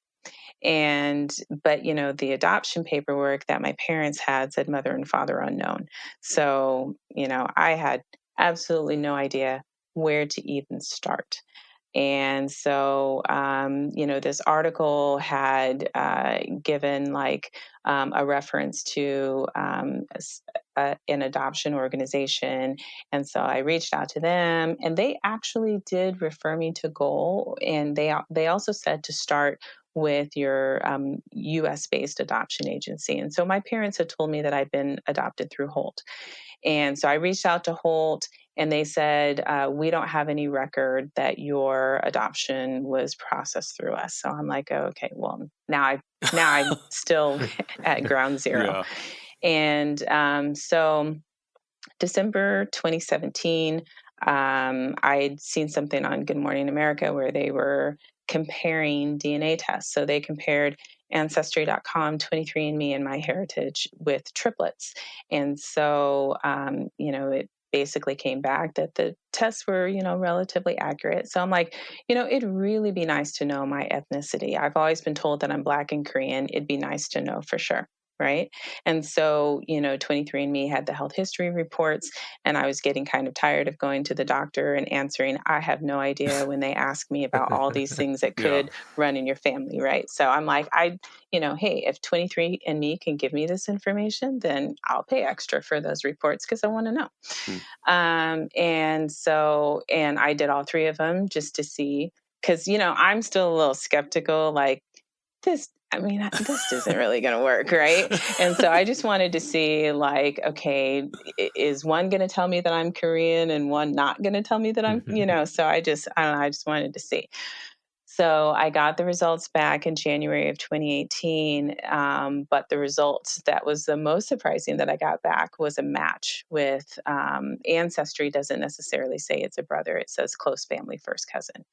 And but the adoption paperwork that my parents had said mother and father unknown. So I had absolutely no idea where to even start. And so, this article had given like a reference to an adoption organization. And so I reached out to them, and they actually did refer me to Goal. And they also said to start with your US based adoption agency. And so my parents had told me that I'd been adopted through Holt. And so I reached out to Holt, and they said, we don't have any record that your adoption was processed through us. So I'm like, oh, okay, well, now I'm still at ground zero. Yeah. And so December 2017, I'd seen something on Good Morning America where they were comparing DNA tests. So they compared Ancestry.com, 23andMe, and MyHeritage with triplets. And so, it basically came back that the tests were, relatively accurate. So I'm like, it'd really be nice to know my ethnicity. I've always been told that I'm Black and Korean. It'd be nice to know for sure. Right. And so, 23andMe had the health history reports, and I was getting kind of tired of going to the doctor and answering, I have no idea, when they ask me about all these things that could run in your family. Right. So I'm like, hey, if 23andMe can give me this information, then I'll pay extra for those reports because I want to know. And I did all three of them just to see, because, I'm still a little skeptical, like, this isn't really going to work, right? And so I just wanted to see, like, okay, is one going to tell me that I'm Korean and one not going to tell me that I'm, so I don't know, I just wanted to see. So I got the results back in January of 2018, but the results that was the most surprising that I got back was a match with Ancestry doesn't necessarily say it's a brother, it says close family first cousin.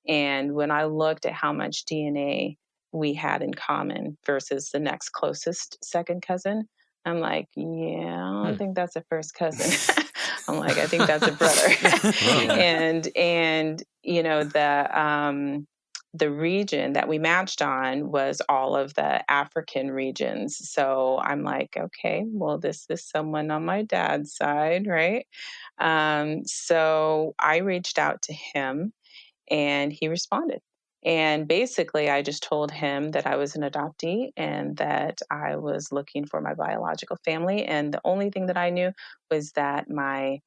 And when I looked at how much DNA we had in common versus the next closest second cousin, I'm like, yeah, I don't think that's a first cousin. I'm like, I think that's a brother. and the region that we matched on was all of the African regions. So I'm like, okay, well, this is someone on my dad's side, right? So I reached out to him, and he responded. And basically, I just told him that I was an adoptee and that I was looking for my biological family. And the only thing that I knew was that my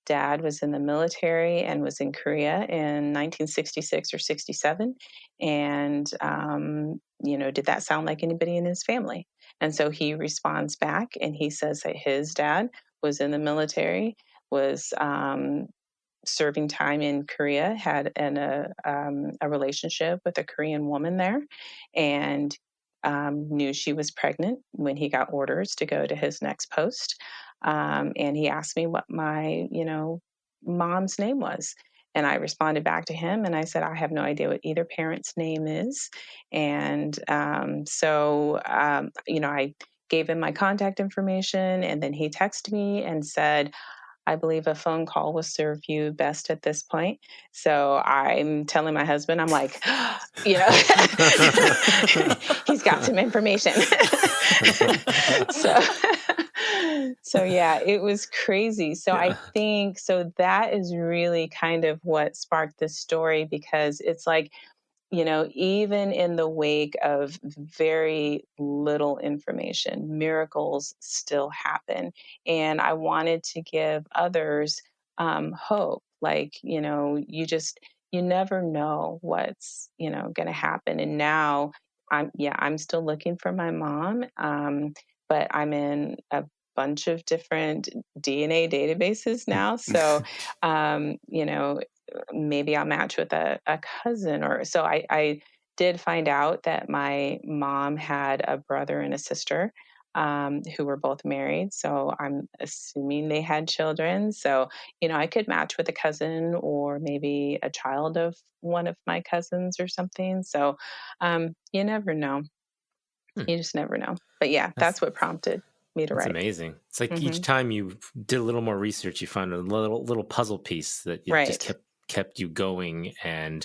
dad was in the military and was in Korea in 1966 or 67. And, did that sound like anybody in his family? And so he responds back, and he says that his dad was in the military, was serving time in Korea, had a relationship with a Korean woman there, and knew she was pregnant when he got orders to go to his next post. And he asked me what my, mom's name was. And I responded back to him, and I said, I have no idea what either parent's name is. And I gave him my contact information, and then he texted me and said, I believe a phone call will serve you best at this point. So I'm telling my husband, I'm like, he's got some information. So yeah, it was crazy. So I think, so that is really kind of what sparked this story, because it's like, even in the wake of very little information, miracles still happen. And I wanted to give others hope. Like, you never know what's, going to happen. And now I'm still looking for my mom. But I'm in a bunch of different DNA databases now. So, maybe I'll match with a cousin or so. I did find out that my mom had a brother and a sister who were both married. So I'm assuming they had children. So, I could match with a cousin or maybe a child of one of my cousins or something. So you never know. Hmm. You just never know. But yeah, that's what prompted me to That's write. amazing. It's like each Mhm. time you did a little more research, you found a little puzzle piece that you just Right. kept you going and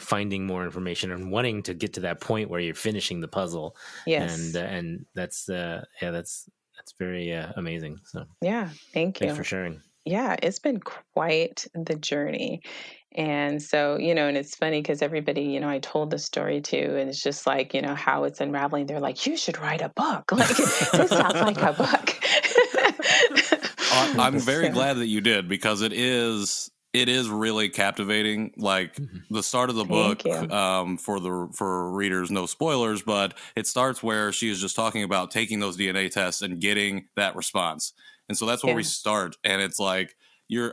finding more information and wanting to get to that point where you're finishing the puzzle. Yes. And that's that's very amazing. So Yeah. Thank thanks you. for sharing. Yeah, it's been quite the journey. And so, and it's funny because everybody, I told the story to, and it's just like, how it's unraveling. They're like, you should write a book. Like, this sounds like a book. I'm very So, glad that you did, because it is really captivating. Like the start of the thank book, you. for readers, no spoilers, but it starts where she is just talking about taking those DNA tests and getting that response, and so that's where we Yeah. start. And it's like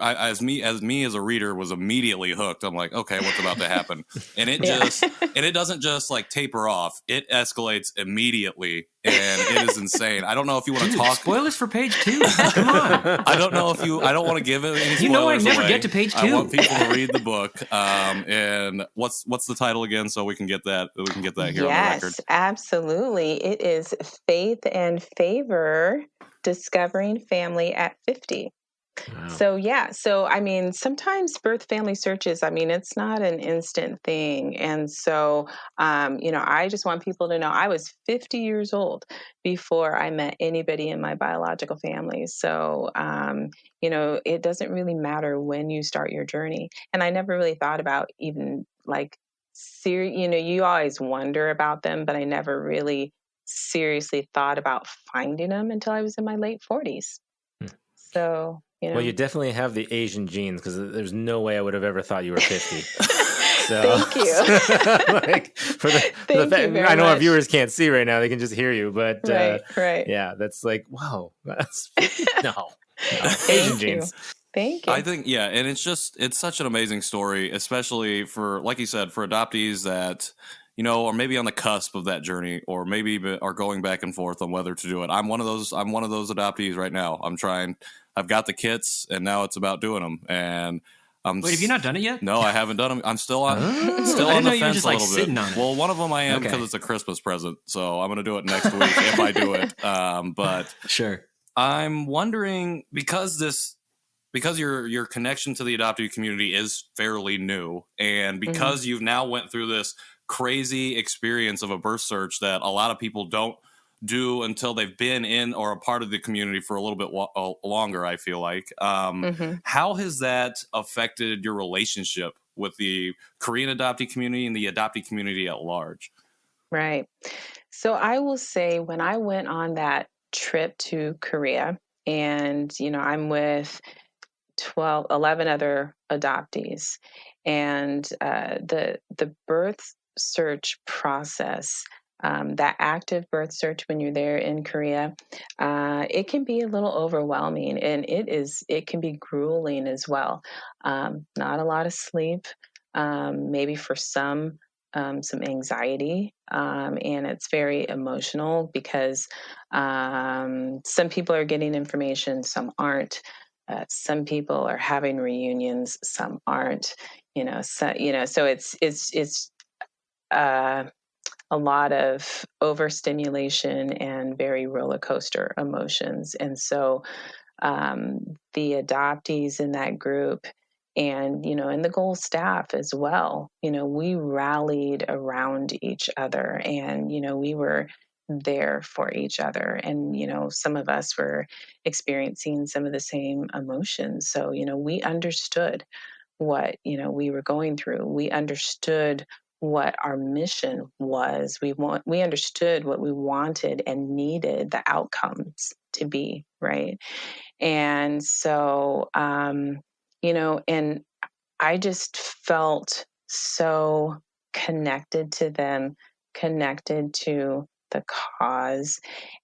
as me as a reader was immediately hooked. I'm like, okay, what's about to happen? And it Yeah. doesn't just like taper off; it escalates immediately, and it is insane. I don't know if you want to Dude, talk. spoilers for page 2. Come on. I don't know if I don't want to give any spoilers You know I never away. get to page 2. I want people to read the book. And what's the title again, so we can get that here on the record. Yes, absolutely. It is Faith and Favor: Discovering Family at 50. Wow. So, yeah. So, I mean, sometimes birth family searches, I mean, it's not an instant thing. And so, I just want people to know I was 50 years old before I met anybody in my biological family. So, it doesn't really matter when you start your journey. And I never really thought about even like, you always wonder about them, but I never really seriously thought about finding them until I was in my late 40s. Hmm. So, Well, you definitely have the Asian genes, because there's no way I would have ever thought you were 50. So, thank you. like Thank you very I know our much. viewers can't see right now; they can just hear you. But Right. yeah, that's like, wow, that's 50? No, Asian Thank you. genes. Thank you. I think, yeah, and it's such an amazing story, especially for, like you said, for adoptees that are maybe on the cusp of that journey, or maybe are going back and forth on whether to do it. I'm one of those adoptees right now. I've got the kits, and now it's about doing them. And Wait, have you not done it yet? No, I haven't done them. I'm still on I on didn't the know you were fence just, a like, little sitting bit. on it. Well, one of them I am, because Okay. it's a Christmas present, so I'm going to do it next week if I do it. But Sure. I'm wondering, because your connection to the adoptee community is fairly new, and because you've now went through this crazy experience of a birth search that a lot of people don't do until they've been in or a part of the community for a little bit longer, I feel like. How has that affected your relationship with the Korean adoptee community and the adoptee community at large? Right. So I will say, when I went on that trip to Korea, and, I'm with 11 other adoptees, and the birth search process, that active birth search when you're there in Korea, it can be a little overwhelming, and it can be grueling as well. Not a lot of sleep, maybe for some anxiety, and it's very emotional because some people are getting information, some aren't. Some people are having reunions, some aren't. So it's uh, a lot of overstimulation and very roller coaster emotions. And so the adoptees in that group, and and the goal staff as well, we rallied around each other, and we were there for each other. And some of us were experiencing some of the same emotions, so we understood what we were going through. We understood what our mission was. We understood what we wanted and needed the outcomes to be, right? And so And I just felt so connected to them, connected to the cause.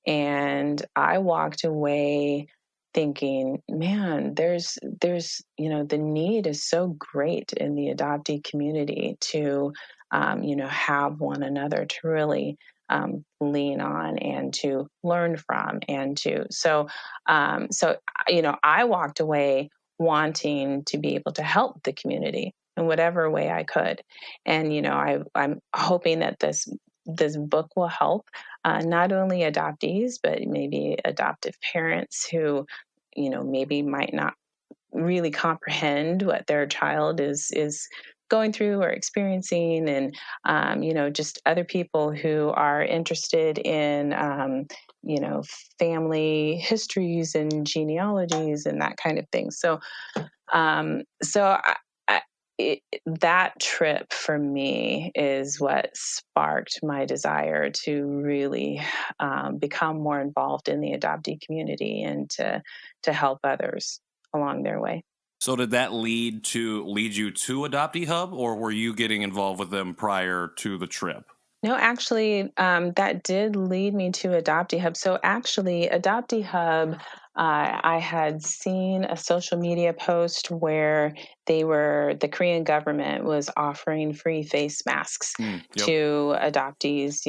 And I walked away thinking, man, the need is so great in the adoptee community to, have one another to really lean on and to learn from so I walked away wanting to be able to help the community in whatever way I could. And I'm hoping that this book will help not only adoptees, but maybe adoptive parents who, maybe might not really comprehend what their child is going through or experiencing, and just other people who are interested in family histories and genealogies and that kind of thing. So that trip for me is what sparked my desire to really become more involved in the adoptee community and to help others along their way. So did that lead you to Adoptee Hub, or were you getting involved with them prior to the trip? No, actually, that did lead me to Adoptee Hub. So actually, Adoptee Hub, I had seen a social media post where the Korean government was offering free face masks Yep. to adoptees,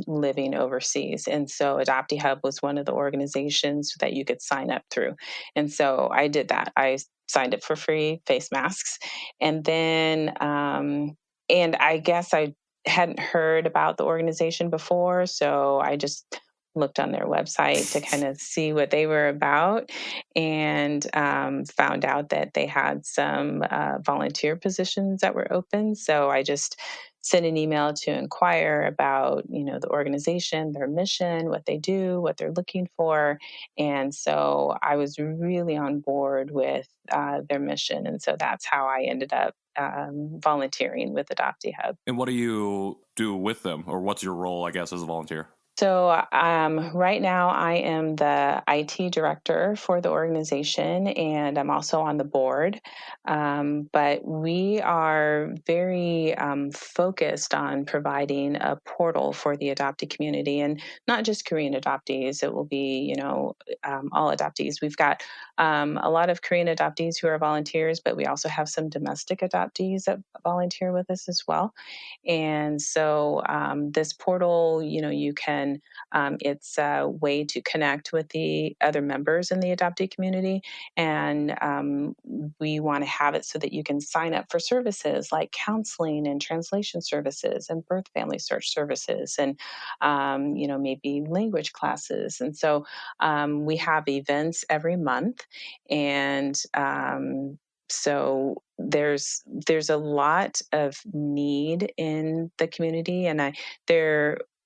living overseas. And so Adoptee Hub was one of the organizations that you could sign up through. And so I did that. I signed up for free face masks. And then, and I guess I hadn't heard about the organization before, so I just looked on their website to kind of see what they were about, and found out that they had some volunteer positions that were open. So I just sent an email to inquire about, the organization, their mission, what they do, what they're looking for. And so I was really on board with their mission. And so that's how I ended up volunteering with Adoptee Hub. And what do you do with them, or what's your role, I guess, as a volunteer? So right now I am the IT director for the organization, and I'm also on the board. But we are very focused on providing a portal for the adoptee community, and not just Korean adoptees. It will be, all adoptees. We've got a lot of Korean adoptees who are volunteers, but we also have some domestic adoptees that volunteer with us as well. And so this portal, you can, it's a way to connect with the other members in the adoptee community. And we want to have it so that you can sign up for services like counseling and translation services and birth family search services and, maybe language classes. And so we have events every month. And so there's a lot of need in the community, and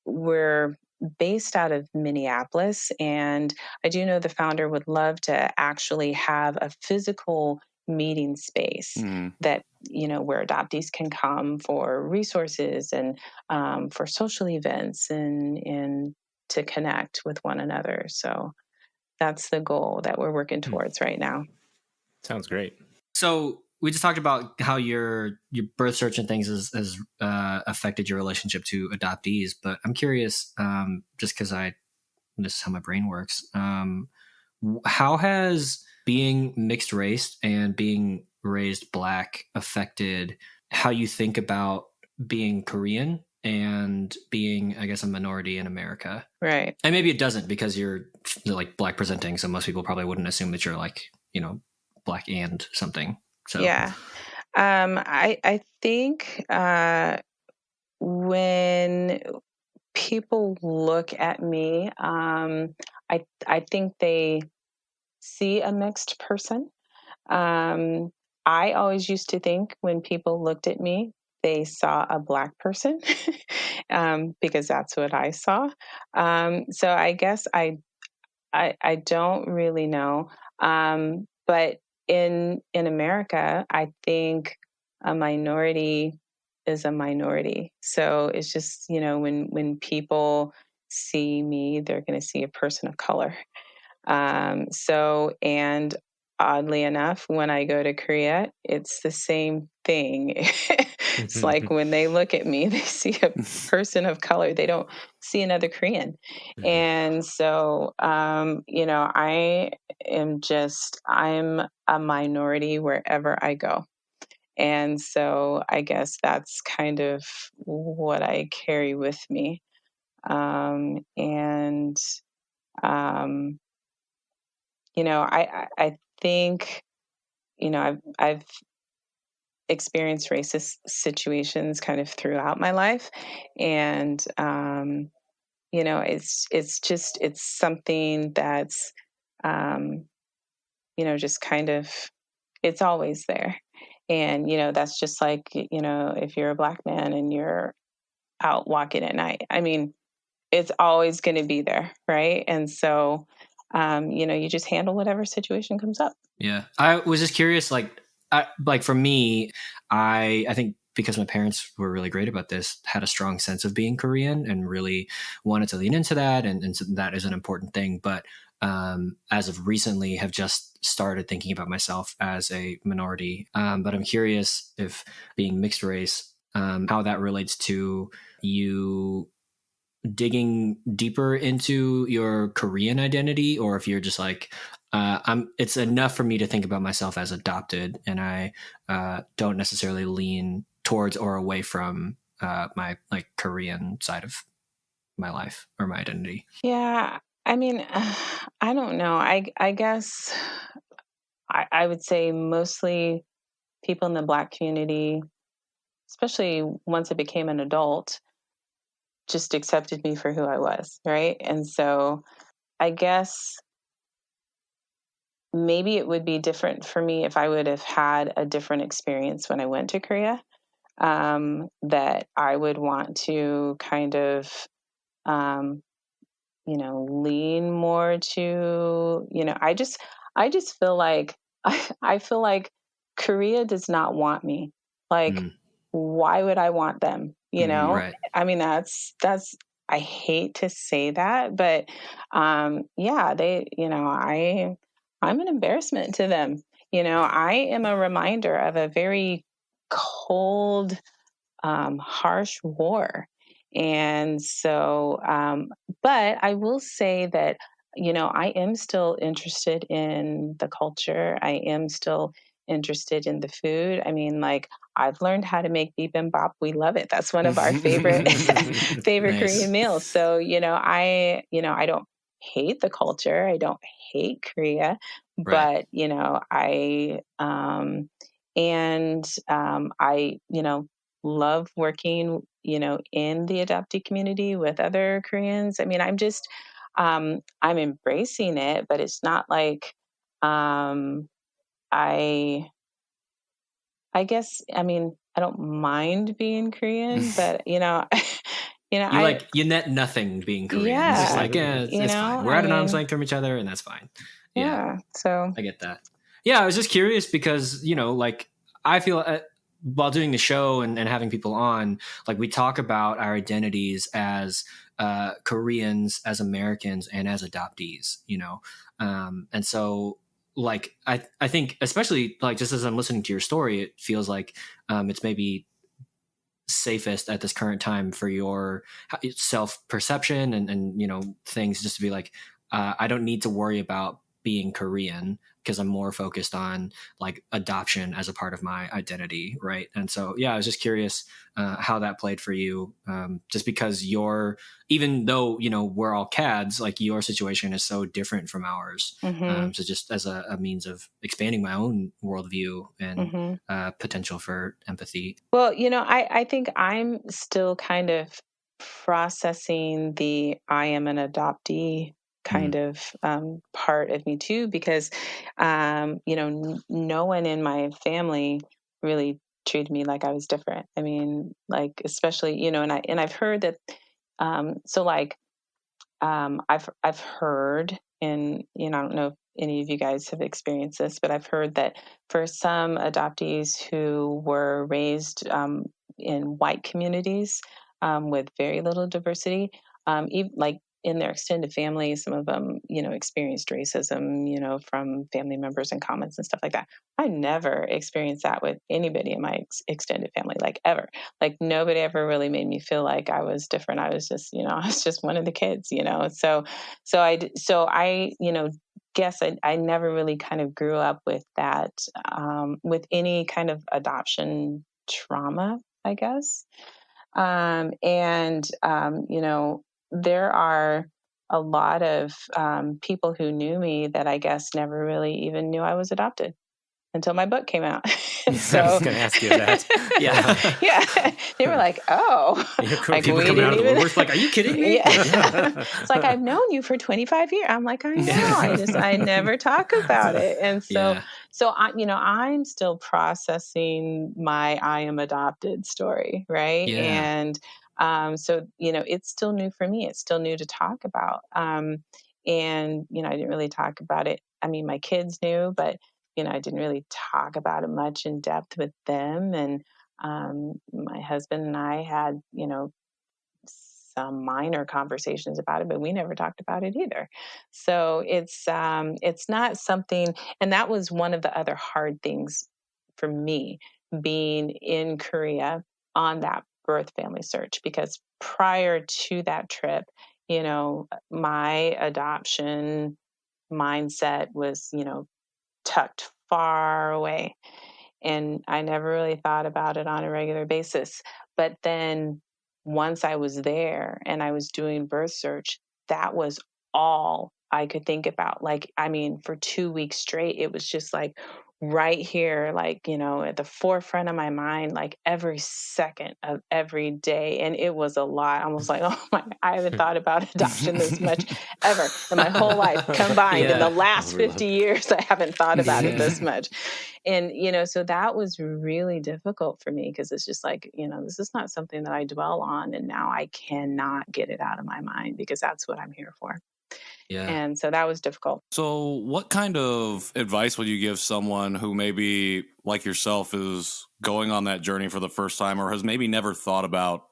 we're based out of Minneapolis, and I do know the founder would love to actually have a physical meeting space that where adoptees can come for resources and for social events and to connect with one another. So that's the goal that we're working towards right now. Sounds great. So we just talked about how your birth search and things has affected your relationship to adoptees, but I'm curious, just because this is how my brain works. How has being mixed race and being raised Black affected how you think about being Korean and being, I guess, a minority in America? Right. And maybe it doesn't because you're like Black presenting, so most people probably wouldn't assume that you're like, Black and something. So yeah, I think when people look at me, I think they see a mixed person. I always used to think when people looked at me, they saw a Black person because that's what I saw. So I guess I don't really know. But in America, I think a minority is a minority. So it's just, when people see me, they're going to see a person of color. And oddly enough, when I go to Korea, it's the same thing. It's like when they look at me, they see a person of color. They don't see another Korean. And so, I I'm a minority wherever I go. And so I guess that's kind of what I carry with me. And, um, I think, I've experienced racist situations kind of throughout my life. And, it's something that's, um, just kind of, it's always there. And, that's just like, if you're a Black man and you're out walking at night, I mean, it's always going to be there. Right. And so, you just handle whatever situation comes up. Yeah. I was just curious, like for me, I think because my parents were really great about this, had a strong sense of being Korean and really wanted to lean into that. And so that is an important thing. But as of recently have just started thinking about myself as a minority. But I'm curious if being mixed race, how that relates to you digging deeper into your Korean identity, or if you're just like, it's enough for me to think about myself as adopted, and I don't necessarily lean towards or away from my like Korean side of my life or my identity. Yeah. I mean, I don't know. I guess I would say mostly people in the Black community, especially once I became an adult, just accepted me for who I was. Right. And so I guess maybe it would be different for me if I would have had a different experience when I went to Korea, that I would want to kind of, um, lean more to, I just feel like, I feel like Korea does not want me. Like, why would I want them? Right. I mean, I hate to say that, but, yeah, I'm an embarrassment to them. I am a reminder of a very cold, harsh war. And so, but I will say that, I am still interested in the culture. I am still interested in the food. I mean, like, I've learned how to make bibimbap. We love it. That's one of our favorite favorite Nice. Korean meals. So, I don't hate the culture. I don't hate Korea, Right. but, I love working, in the adoptee community with other Koreans. I mean, I'm embracing it, but it's not like, um, I, I guess, I mean, I don't mind being Korean, but, I, You net nothing being Korean. It's just yeah, like, it's fine. We're I at an arm's mean, length from each other, and that's fine. Yeah. yeah. So, I get that. Yeah, I was just curious because, like I feel while doing the show and having people on, like we talk about our identities as Koreans, as Americans, and as adoptees, and so like I think especially like just as I'm listening to your story, it feels like it's maybe safest at this current time for your self perception and things just to be like I don't need to worry about being Korean because I'm more focused on like adoption as a part of my identity, right? And so yeah, I was just curious how that played for you, just because even though we're all CADs, like your situation is so different from ours. mhm, So just as a means of expanding my own worldview and mhm. potential for empathy. Well, I think I'm still kind of processing the I am an adoptee kind of, part of me too, because, no one in my family really treated me like I was different. I mean, like, especially, and I've heard that, so like, I've heard, and I don't know if any of you guys have experienced this, but I've heard that for some adoptees who were raised, in white communities, with very little diversity, like in their extended family, some of them, experienced racism, from family members and comments and stuff like that. I never experienced that with anybody in my extended family, like ever. Like nobody ever really made me feel like I was different. I was just, I was just one of the kids, So I guess I never really kind of grew up with that, with any kind of adoption trauma, I guess. There are a lot of people who knew me that I guess never really even knew I was adopted until my book came out. I was going to ask you that. Yeah. Yeah, they were like, "Oh, like people we coming out didn't of the even." woodwork like, "Are you kidding me?" Yeah, it's like I've known you for 25 years. I'm like, I know. I never talk about it, and Yeah. so I'm still processing my I am adopted story, right? Yeah. And it's still new for me. It's still new to talk about. I didn't really talk about it. I mean, my kids knew, but I didn't really talk about it much in depth with them. And my husband and I had, some minor conversations about it, but we never talked about it either. So it's not something, and that was one of the other hard things for me being in Korea on that birth family search, because prior to that trip, my adoption mindset was, tucked far away. And I never really thought about it on a regular basis. But then once I was there and I was doing birth search, that was all I could think about. Like, I mean, for 2 weeks straight, it was just like right here, like, at the forefront of my mind, like every second of every day. And it was a lot. I was like, oh my, I haven't thought about adoption this much ever in my whole life combined. In the last 50 years, I haven't thought about it this much. And, so that was really difficult for me because it's just like, this is not something that I dwell on. And now I cannot get it out of my mind because that's what I'm here for. Yeah. And so that was difficult. So, what kind of advice would you give someone who maybe, like yourself, is going on that journey for the first time or has maybe never thought about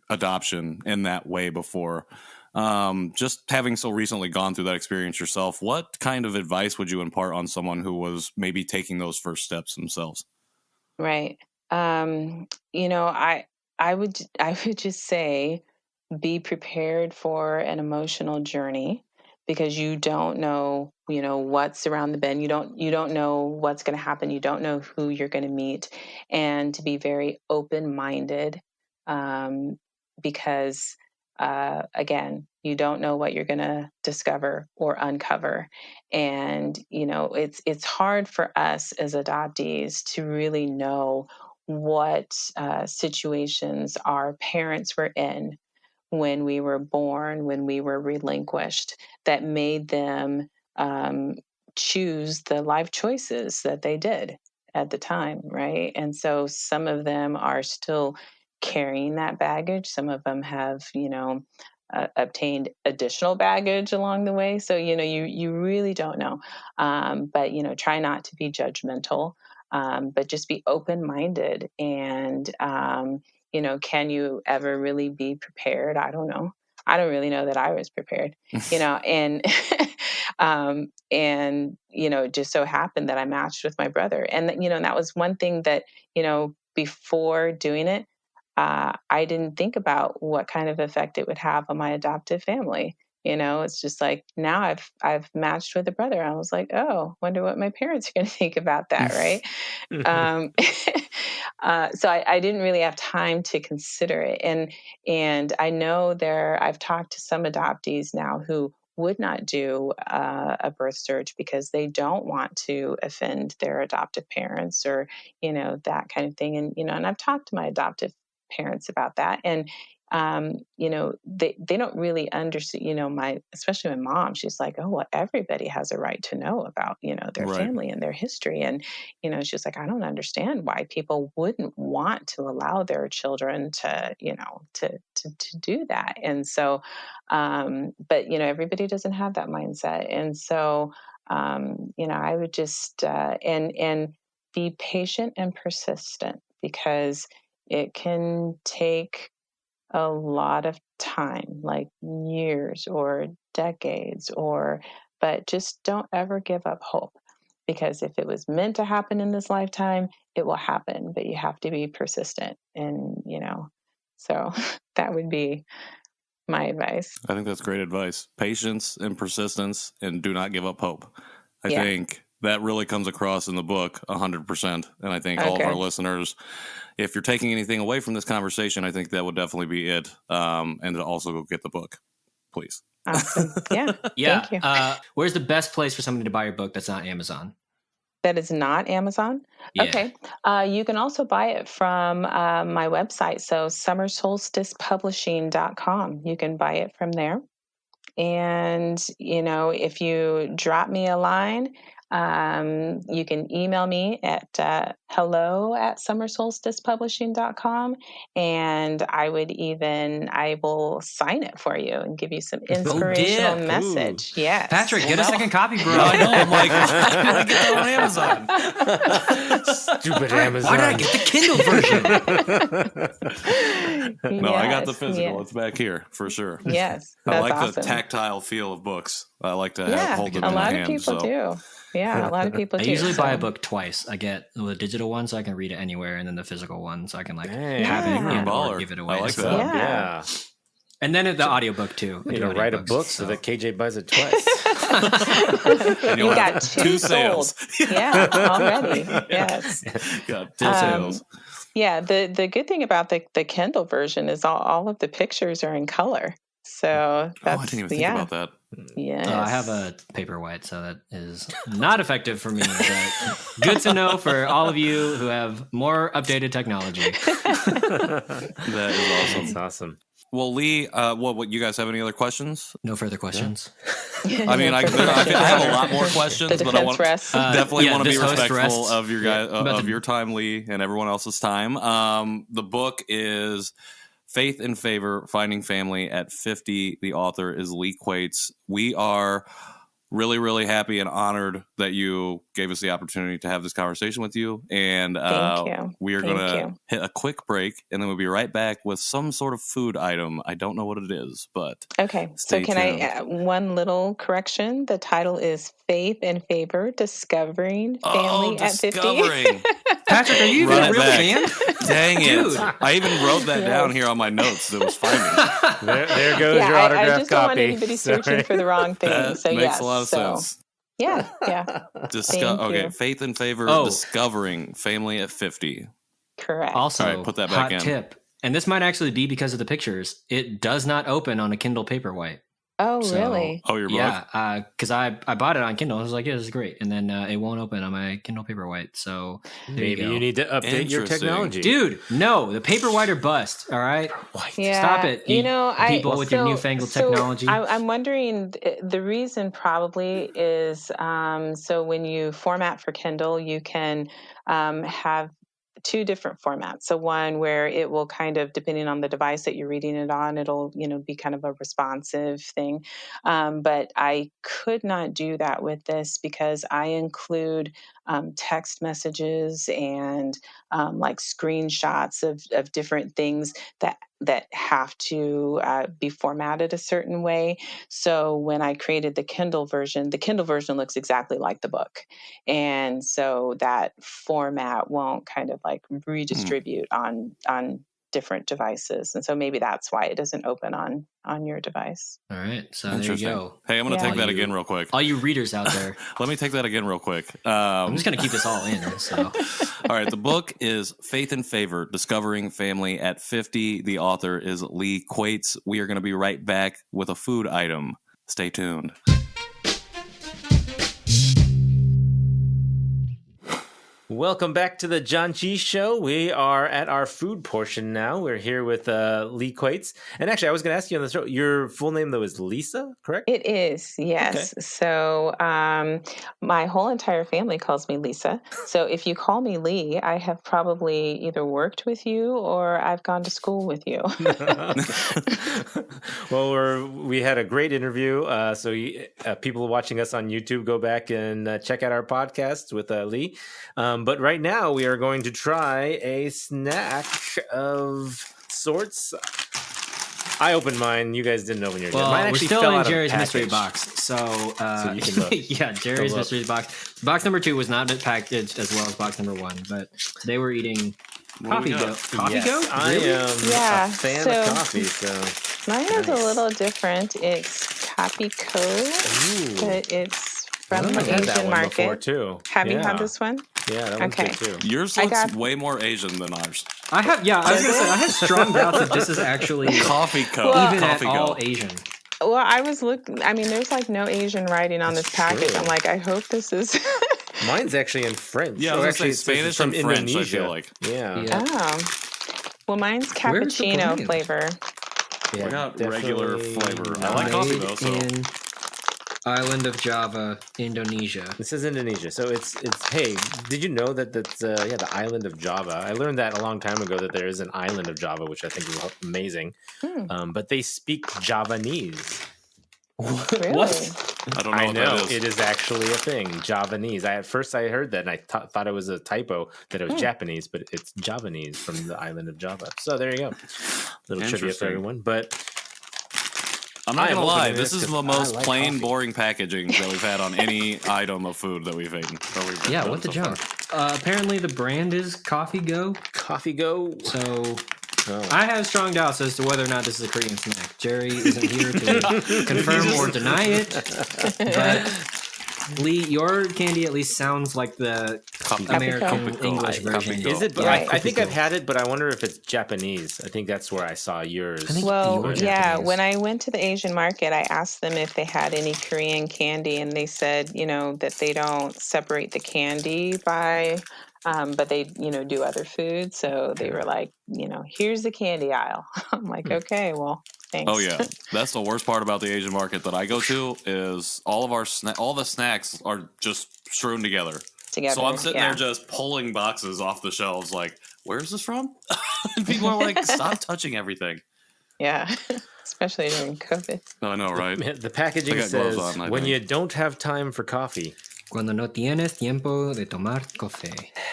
adoption in that way before? Just having so recently gone through that experience yourself, what kind of advice would you impart on someone who was maybe taking those first steps themselves? Right. I would just say be prepared for an emotional journey because you don't know, what's around the bend. You don't know what's going to happen. You don't know who you're going to meet, and to be very open-minded, um, because again, you don't know what you're going to discover or uncover. And it's hard for us as adoptees to really know what situations our parents were in when we were born, when we were relinquished, that made them um, choose the life choices that they did at the time, right? And so some of them are still carrying that baggage. Some of them have, obtained additional baggage along the way. So, you really don't know. But, try not to be judgmental, but just be open minded and, can you ever really be prepared? I don't know. I don't really know that I was prepared, and it just so happened that I matched with my brother. And that was one thing that, before doing it, I didn't think about what kind of effect it would have on my adoptive family. It's just like now I've matched with a brother. I was like, oh, wonder what my parents are going to think about that, right? um, so I didn't really have time to consider it, and I know I've talked to some adoptees now who would not do a birth search because they don't want to offend their adoptive parents or that kind of thing. And I've talked to my adoptive parents about that, and they don't really understand. Especially my mom, she's like, oh well, everybody has a right to know about their Right. family and their history. And she's like, I don't understand why people wouldn't want to allow their children to to do that. And so but everybody doesn't have that mindset. And so I would just and be patient and persistent, because it can take a lot of time, like years or decades, but just don't ever give up hope. Because if it was meant to happen in this lifetime, it will happen, but you have to be persistent. And, so that would be my advice. I think that's great advice. Patience and persistence, and do not give up hope. I think that really comes across in the book 100%. And I think all of our listeners, if you're taking anything away from this conversation, I think that would definitely be it. And to also go get the book, please. Awesome. Yeah. Yeah. Thank you. Where's the best place for somebody to buy your book that's not Amazon? That is not Amazon? Yeah. Okay. You can also buy it from my website. So summersolsticepublishing.com. You can buy it from there. And, if you drop me a line, you can email me at hello@summersolsticepublishing.com. And I will sign it for you and give you some inspirational message. Ooh. Yes. Patrick, get a second copy, bro. I know. I'm like, I get that on Amazon. Stupid Amazon. Why did I get the Kindle version? No, I got the physical. It's back here for sure. Yes. I like awesome. the tactile feel of books. I like to hold them a in my lot hand. of people do. Yeah, a lot of people I do. usually buy a book twice. I get the digital one so I can read it anywhere, and then the physical one so I can have it and Baller. or give it away. I like So- that. Yeah. And then the audiobook too. You know, write a book so that KJ buys it twice. And You you'll got have two sales. sold. Yeah, already. Yes. Got 2 sales. Yeah, the good thing about the Kindle version is all of the pictures are in color. So that's I didn't even think about that. Yes. I have a Paperwhite, so that is not effective for me. But good to know for all of you who have more updated technology. That is awesome. That's awesome. Well, Lee, what you guys have any other questions? No further questions. I mean, I have a lot more questions, The but I defense want rests. definitely want to be this host respectful rests. of your guys About of to- your time, Lee, and everyone else's time. The book is Faith and Favor: Finding Family at 50. The author is Li Quaites. We are really, really happy and honored that you gave us the opportunity to have this conversation with you. And Thank you. we are Thank going to you. hit a quick break, and then we'll be right back with some sort of food item. I don't know what it is, but Okay, stay so can tuned. I one little correction? The title is Faith and Favor: Discovering Family at 50. Discovering. Patrick, are you even Run a it real back. fan? Dang it. Dude. I even wrote that down here on my notes. It was finding. There goes your I autograph just don't want copy. anybody Sorry. searching for the wrong thing. That So makes yes, a lot of so, sense. Yeah. Thank Okay, you. Faith and Favor: Oh. Discovering Family at 50. Correct. Also, All right, put that back hot in. tip, and this might actually be because of the pictures. It does not open on a Kindle Paperwhite. Oh, So- really? Oh, your book? Yeah, because I bought it on Kindle. I was like, yeah, this is great. And then it won't open on my Kindle Paperwhite. So there Maybe you go. you need to update your Interesting. technology. Dude, no, the Paperwhite are bust. All right, Yeah. stop it. People with your newfangled technology. I'm wondering the reason probably is so when you format for Kindle, you can have two different formats. So one where it will kind of, depending on the device that you're reading it on, it'll be kind of a responsive thing. But I could not do that with this because I include text messages and like screenshots of different things that have to be formatted a certain way. So when I created the Kindle version looks exactly like the book. And so that format won't kind of like redistribute on different devices. And so maybe that's why it doesn't open on your device. All right, so there you Interesting. go. Hey, I'm going to Yeah. take that All you- again real quick. All you readers out there, Let me take that again real quick. I'm just gonna keep this all in. So All right, the book is Faith and Favor: Discovering Family at 50. The author is Li Quaites. We are going to be right back with a food item. Stay tuned. Welcome back to the Janchi Show. We are at our food portion now. We're here with Li Quaites. And actually, I was going to ask you on the show, your full name, though, is Lisa, correct? It is, yes. Okay. So my whole entire family calls me Lisa. So if you call me Lee, I have probably either worked with you or I've gone to school with you. Well, we had a great interview. So people watching us on YouTube, go back and check out our podcast with Lee. But right now, we are going to try a snack of sorts. I opened mine. You guys didn't open yours. Well, Mine we're actually still fell in out of Jerry's mystery package. box. So you can look. yeah, Jerry's Go look. mystery box. Box number 2 was not packaged as well as box number 1, but today we're eating What do we CoffeeGo. got? CoffeeGo? I Really? am Yeah, a fan so- of coffee, so Mine is a Nice. little different. It's CoffeeGo, Ooh. but it's from Oh, the I've had that Asian one before market. too. Have you Yeah. had this one? Yeah, that one's Okay. good too. Yours I looks got- way more Asian than ours. I was gonna say I have strong doubts that this is actually Coffee Co. Well- even at Coffee all Go. Asian. Well, I was looking. I mean, there's like no Asian writing on That's this package. true. I'm like, I hope this is. Mine's actually in French. Yeah, I Oh, was gonna actually, say Spanish it's from and French, I Indonesia. feel like. Yeah. Yeah. Oh. Well, mine's Where's the cappuccino brand? flavor. Yeah, We got regular definitely flavor. I not. like coffee Made though, so in island of Java, Indonesia. This is Indonesia, so it's. Hey, did you know that that's the island of Java? I learned that a long time ago that there is an island of Java, which I think is amazing. But they speak Javanese. Really? I don't know I what know that is. it is actually a thing, Javanese. At first I heard that and I thought it was a typo that it was Japanese, but it's Javanese from the island of Java. So there you go, little trivia for Interesting. everyone. But I'm not I am gonna lie, opening this this is 'cause the most I like plain, coffee. boring packaging that we've had on any item of food that we've eaten. Yeah, what the jump? Apparently the brand is CoffeeGo. CoffeeGo. So Oh. I have strong doubts as to whether or not this is a Korean snack. Jerry isn't here to confirm or deny it. But Lee, your candy at least sounds like the American CoffeeGo. English version. CoffeeGo. Is it? But Yeah. I think I've CoffeeGo. had it, but I wonder if it's Japanese. I think that's where I saw yours. I think- Well, You're yeah. Japanese. When I went to the Asian market, I asked them if they had any Korean candy, and they said, that they don't separate the candy by, but they, do other foods. So they were like, here's the candy aisle. I'm like, okay, well, thanks. Oh yeah, that's the worst part about the Asian market that I go to is all of our all the snacks are just strewn together. Together. So I'm sitting yeah. there just pulling boxes off the shelves, like, "Where's this from?" And people are like, "Stop touching everything." Yeah. Especially during COVID. I know, right? The packaging I got gloves says, on, I when think. you don't have time for coffee, Cuando no tienes tiempo de tomar café.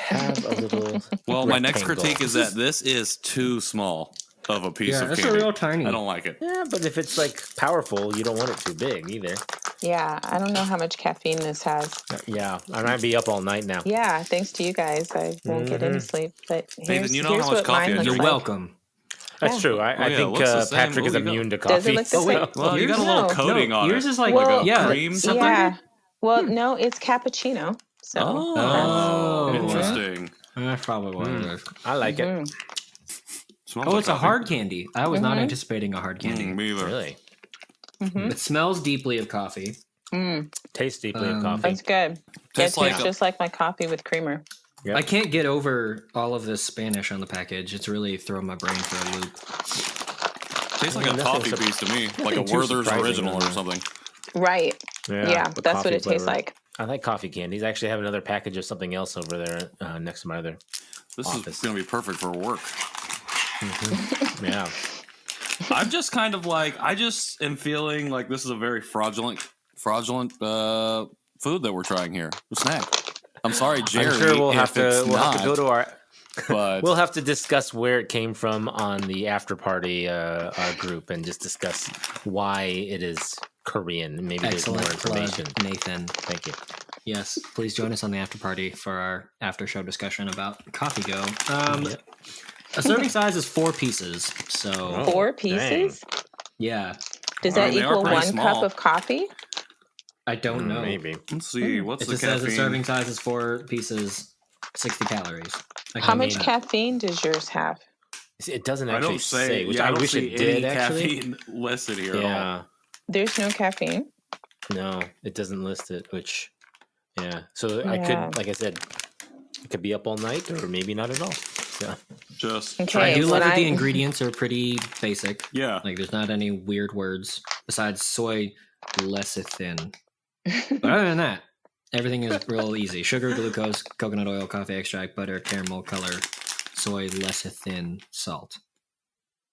have a little. Well, my next rectangle. critique is that this is too small of a piece Yeah, of that's candy. a real tiny. I don't like it. Yeah, but if it's like powerful, you don't want it too big either. Yeah. I don't know how much caffeine this has. Yeah, I might be up all night now. Yeah. Thanks to you guys. I won't get any sleep. But here's, you know how here's much what coffee mine I looks drink? You're like. welcome. That's Yeah. true. I yeah, think looks the same. Patrick is Oh, you got- immune to Does it coffee. look the same? Well, you got a Yours- little no. coating on yours it. is like Well, yeah, cream something? Yeah. Well, no, it's cappuccino. So Oh, Oh. interesting. That's probably what it is. I like it. Mhm. Smells Oh, like it's a coffee. hard candy. I was not anticipating a hard candy. Me either. Really, It smells deeply of coffee. tastes deeply of coffee. That's good. Tastes It like tastes a- just like my coffee with creamer. Yep. I can't get over all of this Spanish on the package. It's really throwing my brain for a loop. Tastes like a Nothing toffee sur- piece to me, like a nothing too Werther's surprising original on or that. something. Right. Yeah, the that's what coffee it tastes flavor. like. I like coffee candies. I actually have another package of something else over there next to my other. This Office. is going to be perfect for work. Yeah. I'm just kind of like, I just am feeling like this is a very fraudulent food that we're trying here. A snack. I'm sorry, Jerry. I'm sure we'll if have to it's not, go to our. But We'll have to discuss where it came from on the after party group and just discuss why it is Korean. Maybe there's more Excellent plug, information. Nathan. Thank you. Yes, please join us on the after party for our after show discussion about CoffeeGo. A serving size is 4 pieces. So, Oh. 4 dang. pieces? yeah, Does Well, that they are equal pretty 1 small. cup of coffee? I don't know. Maybe. let's see. What's It the just says the caffeine? serving size is 4 pieces, 60 calories. How much mean, caffeine does yours have? See, it doesn't I actually don't say. which Yeah, I don't wish see it did any actually. caffeine listed here. At all. Yeah. There's no caffeine. No, it doesn't list it, which yeah. So I Yeah. could, like I said, I could be up all night or maybe not at all. Yeah. Just Okay. I do love when that the I- ingredients are pretty basic. yeah. Like, there's not any weird words besides soy lecithin. But other than that, everything is real easy. Sugar, glucose, coconut oil, coffee extract, butter, caramel, color, soy lecithin, salt.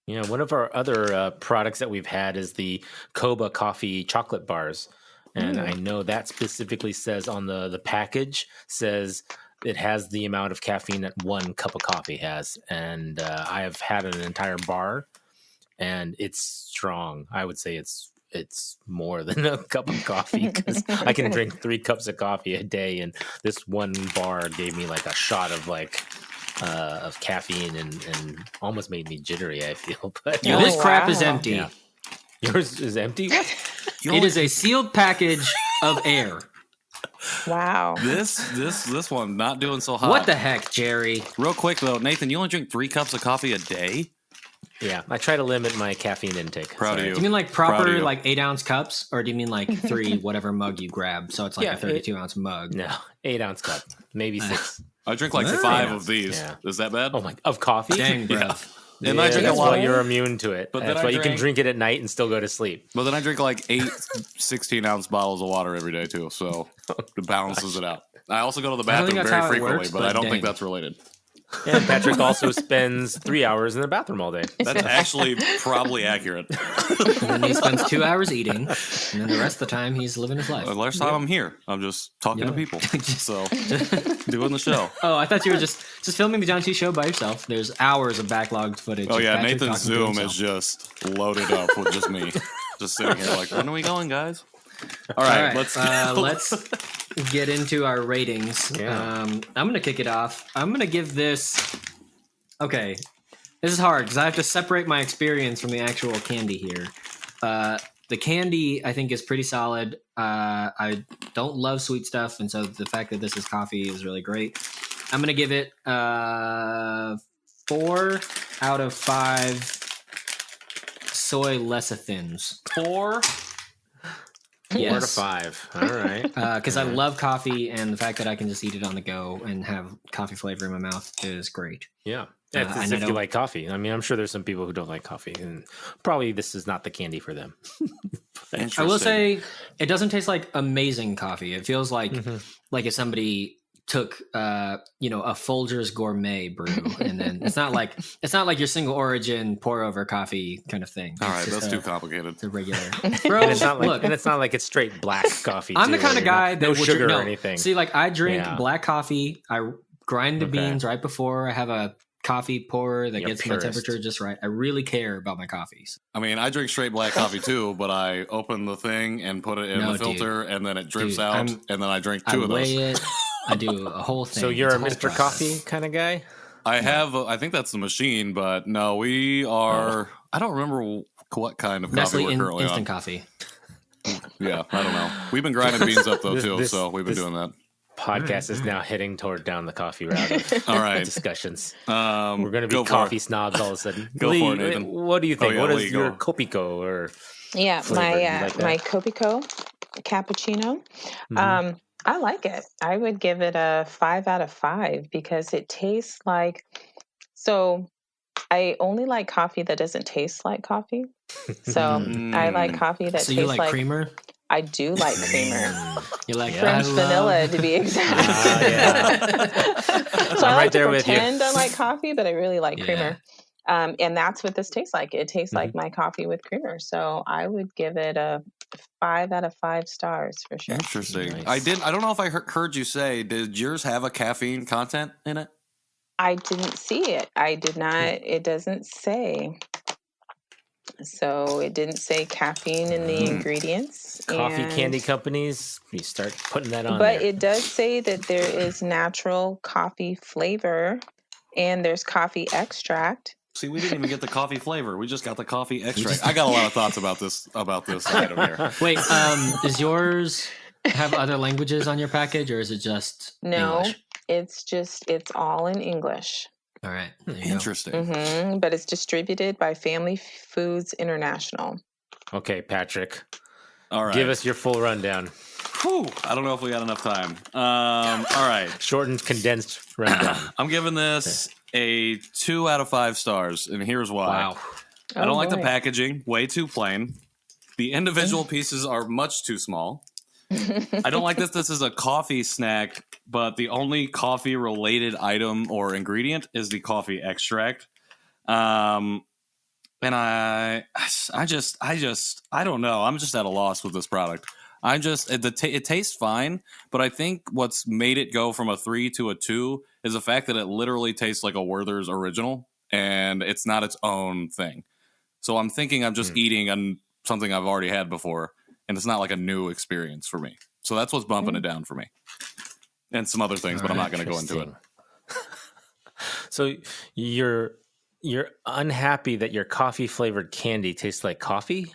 You know, one of our other products that we've had is the Koba coffee chocolate bars. And I know that specifically says on the package says it has the amount of caffeine that 1 cup of coffee has. And I have had an entire bar and it's strong. I would say it's more than a cup of coffee because I can drink 3 cups of coffee a day, and this one bar gave me like a shot of of caffeine and almost made me jittery, I feel. But This crap is wow. empty. Yeah. Yours is empty? What? It is a sealed package of air. Wow. This one not doing so hot. What the heck, Jerry? Real quick though, Nathan, you only drink 3 cups of coffee a day? Yeah, I try to limit my caffeine intake. Proud of you. Do you mean like Proud of proper you. like 8-ounce cups, or do you mean like 3 whatever mug you grab? So it's like Yeah, a 32-ounce mug. No, 8-ounce cup, maybe 6. I drink like Wow. 5 of these. Yeah. Is that bad? Oh my! Of coffee? Dang, bro. Yeah. And I drink a that's lot why of you're immune to it. But then That's I why you can drank- drink it at night and still go to sleep. But then I drink like 8 16-ounce bottles of water every day too, so it balances it out. I also go to the I don't think bathroom that's very how it frequently, works, but but I don't dang. think that's related. And Patrick also spends 3 hours in the bathroom all day. That's actually probably accurate. And then he spends 2 hours eating, and then the rest of the time he's living his life. The last time I'm here, I'm just talking to Yeah. people. So doing the show. Oh, I thought you were just filming the Janchi Show by yourself. There's hours of backlogged footage. Oh of yeah, Patrick Nathan's talking to Zoom himself. is just loaded up with just me, just sitting here like, when are we going, guys? All All right, right, let's get into our ratings. Yeah. I'm gonna kick it off. I'm gonna give this. Okay, this is hard because I have to separate my experience from the actual candy here. The candy I think is pretty solid. I don't love sweet stuff, and so the fact that this is coffee is really great. I'm gonna give it 4 out of 5 soy lecithins. 4. 4 to Yes. 5. All right. Because I love coffee, and the fact that I can just eat it on the go and have coffee flavor in my mouth is great. Yeah. That's and as I if you don't- like coffee. I mean, I'm sure there's some people who don't like coffee, and probably this is not the candy for them. I will say it doesn't taste like amazing coffee. It feels like if somebody took a Folgers gourmet brew, and then it's not like your single origin pour over coffee kind of thing. All It's right, just that's too complicated. It's a regular. Bro, And it's not like look, and it's not like it's straight black coffee. I'm the too, kind of where guy not- that no would sugar drink, or anything. See, like I drink Yeah. black coffee. I grind the Okay. beans right before I have a coffee pourer that You're gets purist. my temperature just right. I really care about my coffees. I mean, I drink straight black coffee too, but I open the thing and put it in No, the filter, and then it drips Dude, out, I'm- and then I drink I 2 of weigh those. it. I do a whole thing. So you're It's a whole Mr. process. Coffee kind of guy? I have, I think that's the machine, but no, we are. I don't remember what kind of coffee Nestle we're currently instant on. coffee. Yeah, I don't know. We've been grinding beans up though too, This- so we've been this- doing that. Podcast is now heading toward down the coffee route of All right, discussions. we're We're going to be coffee snobs all of a sudden. Go Lee, for it, Nathan. What do you think? Oh, yeah, What Lee, is your go. Kopiko or Yeah, flavor. You like that? my Kopiko cappuccino. Mhm. I like it. I would give it a 5 out of 5 because it tastes like. So, I only like coffee that doesn't taste like coffee. So I like coffee that So tastes you like creamer? I do like creamer. You like French I love- vanilla to be exact. So I I'm like right there to with you. pretend I like coffee, but I really like Yeah. creamer. And that's what this tastes like. It tastes like my coffee with creamer. So I would give it a 5 out of 5 stars for sure. Interesting. Nice. I don't know if I heard you say. Did yours have a caffeine content in it? I didn't see it. I did not. It doesn't say. So it didn't say caffeine in the ingredients. coffee and- candy companies? You start putting that on But there. it does say that there is natural coffee flavor and there's coffee extract. See, we didn't even get the coffee flavor. We just got the coffee extract. I got a lot of thoughts about this item here. Wait, does yours have other languages on your package, or is it just No, English? it's all in English. All right, there you go. Interesting. But it's distributed by Family Foods International. Okay, Patrick, All right. give us your full rundown. Whew, I don't know if we got enough time. All right. Shortened, condensed rundown. I'm giving this a 2 out of 5 stars, and here's why. Wow. I don't like the boy. packaging. Way too plain. The individual pieces are much too small. I don't like that this is a coffee snack, but the only coffee related item or ingredient is the coffee extract. And I don't know. I'm just at a loss with this product. It tastes fine, but I think what's made it go from a 3 to a 2 is the fact that it literally tastes like a Werther's original, and it's not its own thing. So I'm thinking I'm just eating on something I've already had before, and it's not like a new experience for me. So that's what's bumping it down for me. And some other things, but I'm not going to go into it. So you're unhappy that your coffee flavored candy tastes like coffee?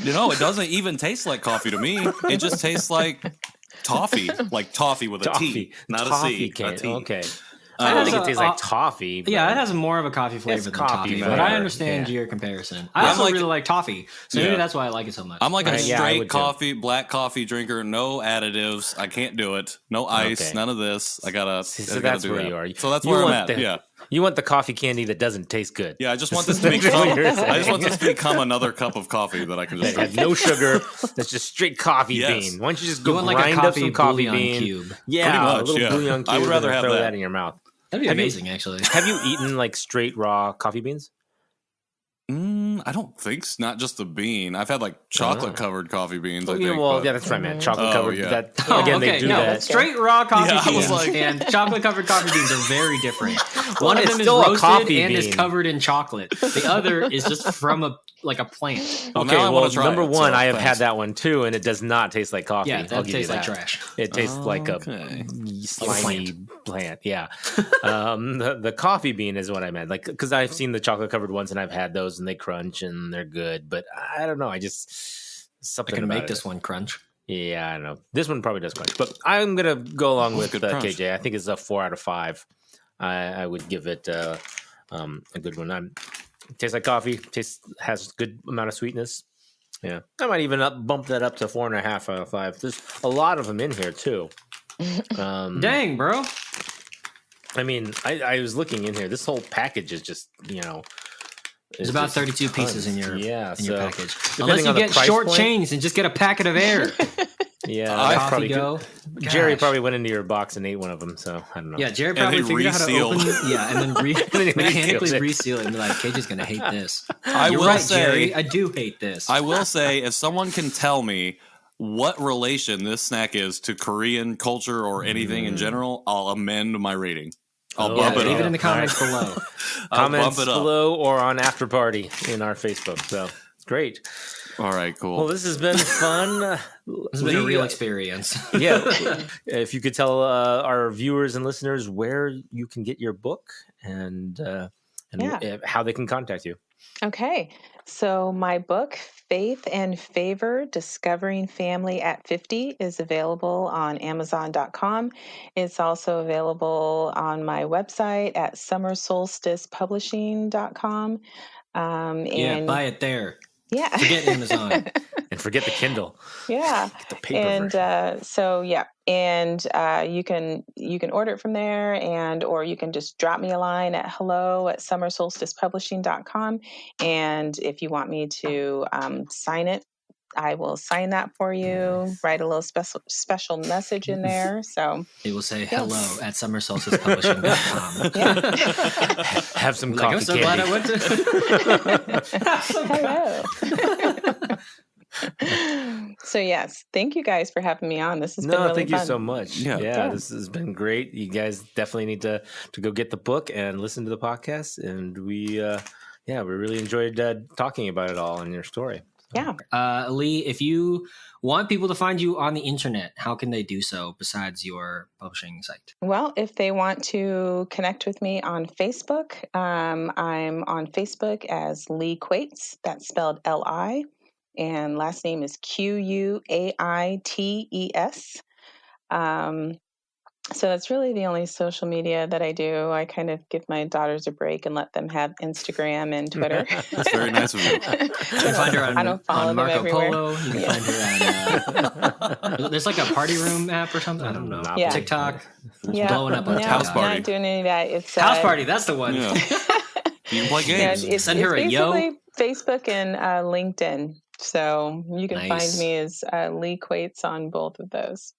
You know, it doesn't even taste like coffee to me. It just tastes like toffee, like toffee with a T, not a C. A T. Okay. I don't think it tastes like toffee. Yeah, it has more of a coffee flavor than toffee, but I understand your comparison. I also really like toffee, so maybe that's why I like it so much. I'm like a straight coffee, black coffee drinker, no additives. I can't do it. No ice, none of this. I gotta. So that's where you are. So that's where I'm at. Yeah. You want the coffee candy that doesn't taste good. Yeah, I just want this to become. I just want this to become another cup of coffee that I can just. That has no sugar. That's just straight coffee bean. Why don't you just go grind up some coffee bean cube? Yeah, a little bouillon cube. I would rather have throw that in your mouth. That'd be amazing, actually. Have you eaten like straight raw coffee beans? I don't think so. Not just the bean. I've had like chocolate covered coffee beans. I think. Yeah, that's right, man. Chocolate covered. That again, they do that. Straight raw coffee beans and chocolate covered coffee beans are very different. One of them is still roasted a coffee and bean. is covered in chocolate. The other is just from a plant. Okay, well, number one, I have had that one too, and it does not taste like coffee. Yeah, that tastes like trash. It tastes like a slimy plant. Yeah. The coffee bean is what I meant. Like, because I've seen the chocolate covered ones, and I've had those, and they crunch and they're good. But I don't know. I can make this one crunch. Yeah, I don't know. This one probably does crunch, but I'm gonna go along with KJ. I think it's a 4 out of 5. I would give it a good one. Tastes like coffee. Has good amount of sweetness. Yeah, I might even bump that up to 4.5 out of 5. There's a lot of them in here too. Dang, bro. I mean, I was looking in here. This whole package is just there's about 32 pieces in your package. Unless you get shortchanged and just get a packet of air. Yeah, CoffeeGo. Jerry probably went into your box and ate one of them, so I don't know. Yeah, Jerry probably figured out how to open it. Yeah, and then mechanically reseal it and be like, KJ's going to hate this. You're right, Jerry. I do hate this. I will say, if someone can tell me what relation this snack is to Korean culture or anything in general, I'll amend my rating. I'll bump it up. Leave it in the comments below. Comments below or on After Party in our Facebook. So, great. All right, cool. Well, this has been fun. This has been a real experience. Yeah. If you could tell our viewers and listeners where you can get your book and how they can contact you. Okay. So my book, Faith and Favor, Discovering Family at 50, is available on Amazon.com. It's also available on my website at summersolsticepublishing.com. And buy it there. Yeah. Forget Amazon. And forget the Kindle. Yeah. Get the paper version. You can order it from there, or you can just drop me a line at hello@summersolsticepublishing.com. And if you want me to sign it, I will sign that for you. Write a little special message in there. So it will say hello at summersolsticepublishing.com. Yeah. Have some coffee. I'm so glad I went to. Hello. So yes, thank you guys for having me on. This has been really thank fun. you so much. Yeah, this has been great. You guys definitely need to go get the book and listen to the podcast. And we really enjoyed talking about it all and your story. Yeah. Lee, if you want people to find you on the internet, how can they do so besides your publishing site? Well, if they want to connect with me on Facebook, I'm on Facebook as Li Quaites. That's spelled Li. And last name is Quaites. So that's really the only social media that I do. I kind of give my daughters a break and let them have Instagram and Twitter. That's very nice of you. You can find her on Marco Polo. You can find her on there's like a party room app or something. I don't know. Yeah. TikTok. Blowing up on TikTok. House Party. Not doing any of that. It's House Party. That's the one. Yeah. You can play games. Send her a yo. Facebook and LinkedIn. So you can find me as Li Quaites on both of those.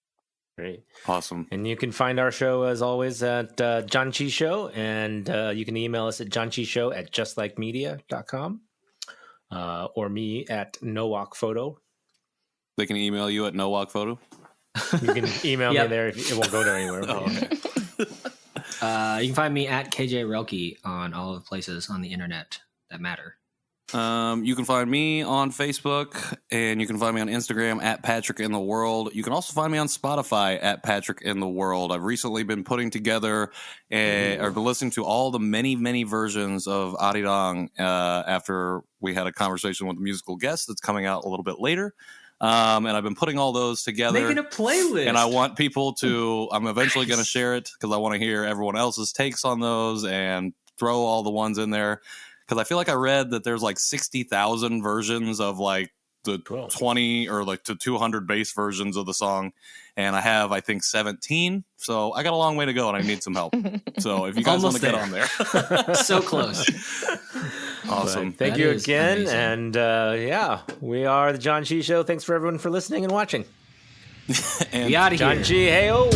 Great. Awesome. And you can find our show, as always, at Janchi Show. And you can email us at janchyshow@justlikemedia.com or me at nowalkphoto. They can email you at nowalkphoto? You can email me there. It won't go there anywhere. Okay. You can find me at KJ Relke on all of the places on the internet that matter. You can find me on Facebook, and you can find me on Instagram at Patrick in the World. You can also find me on Spotify at Patrick in the World. I've recently been putting together, I've been listening to all the many versions of Arirang after we had a conversation with a musical guest that's coming out a little bit later. And I've been putting all those together. Making a playlist. And I want people to, I'm eventually going to share it because I want to hear everyone else's takes on those and throw all the ones in there. Because I feel like I read that there's like 60,000 versions of like the 20 or like to 200 bass versions of the song. And I have, I think, 17. So I got a long way to go and I need some help. So if you guys want to get on there. So close. Awesome. Thank you again. Amazing. And yeah, we are the Janchi Show. Thanks for everyone for listening and watching. And we out of here. Janchi, hey-o.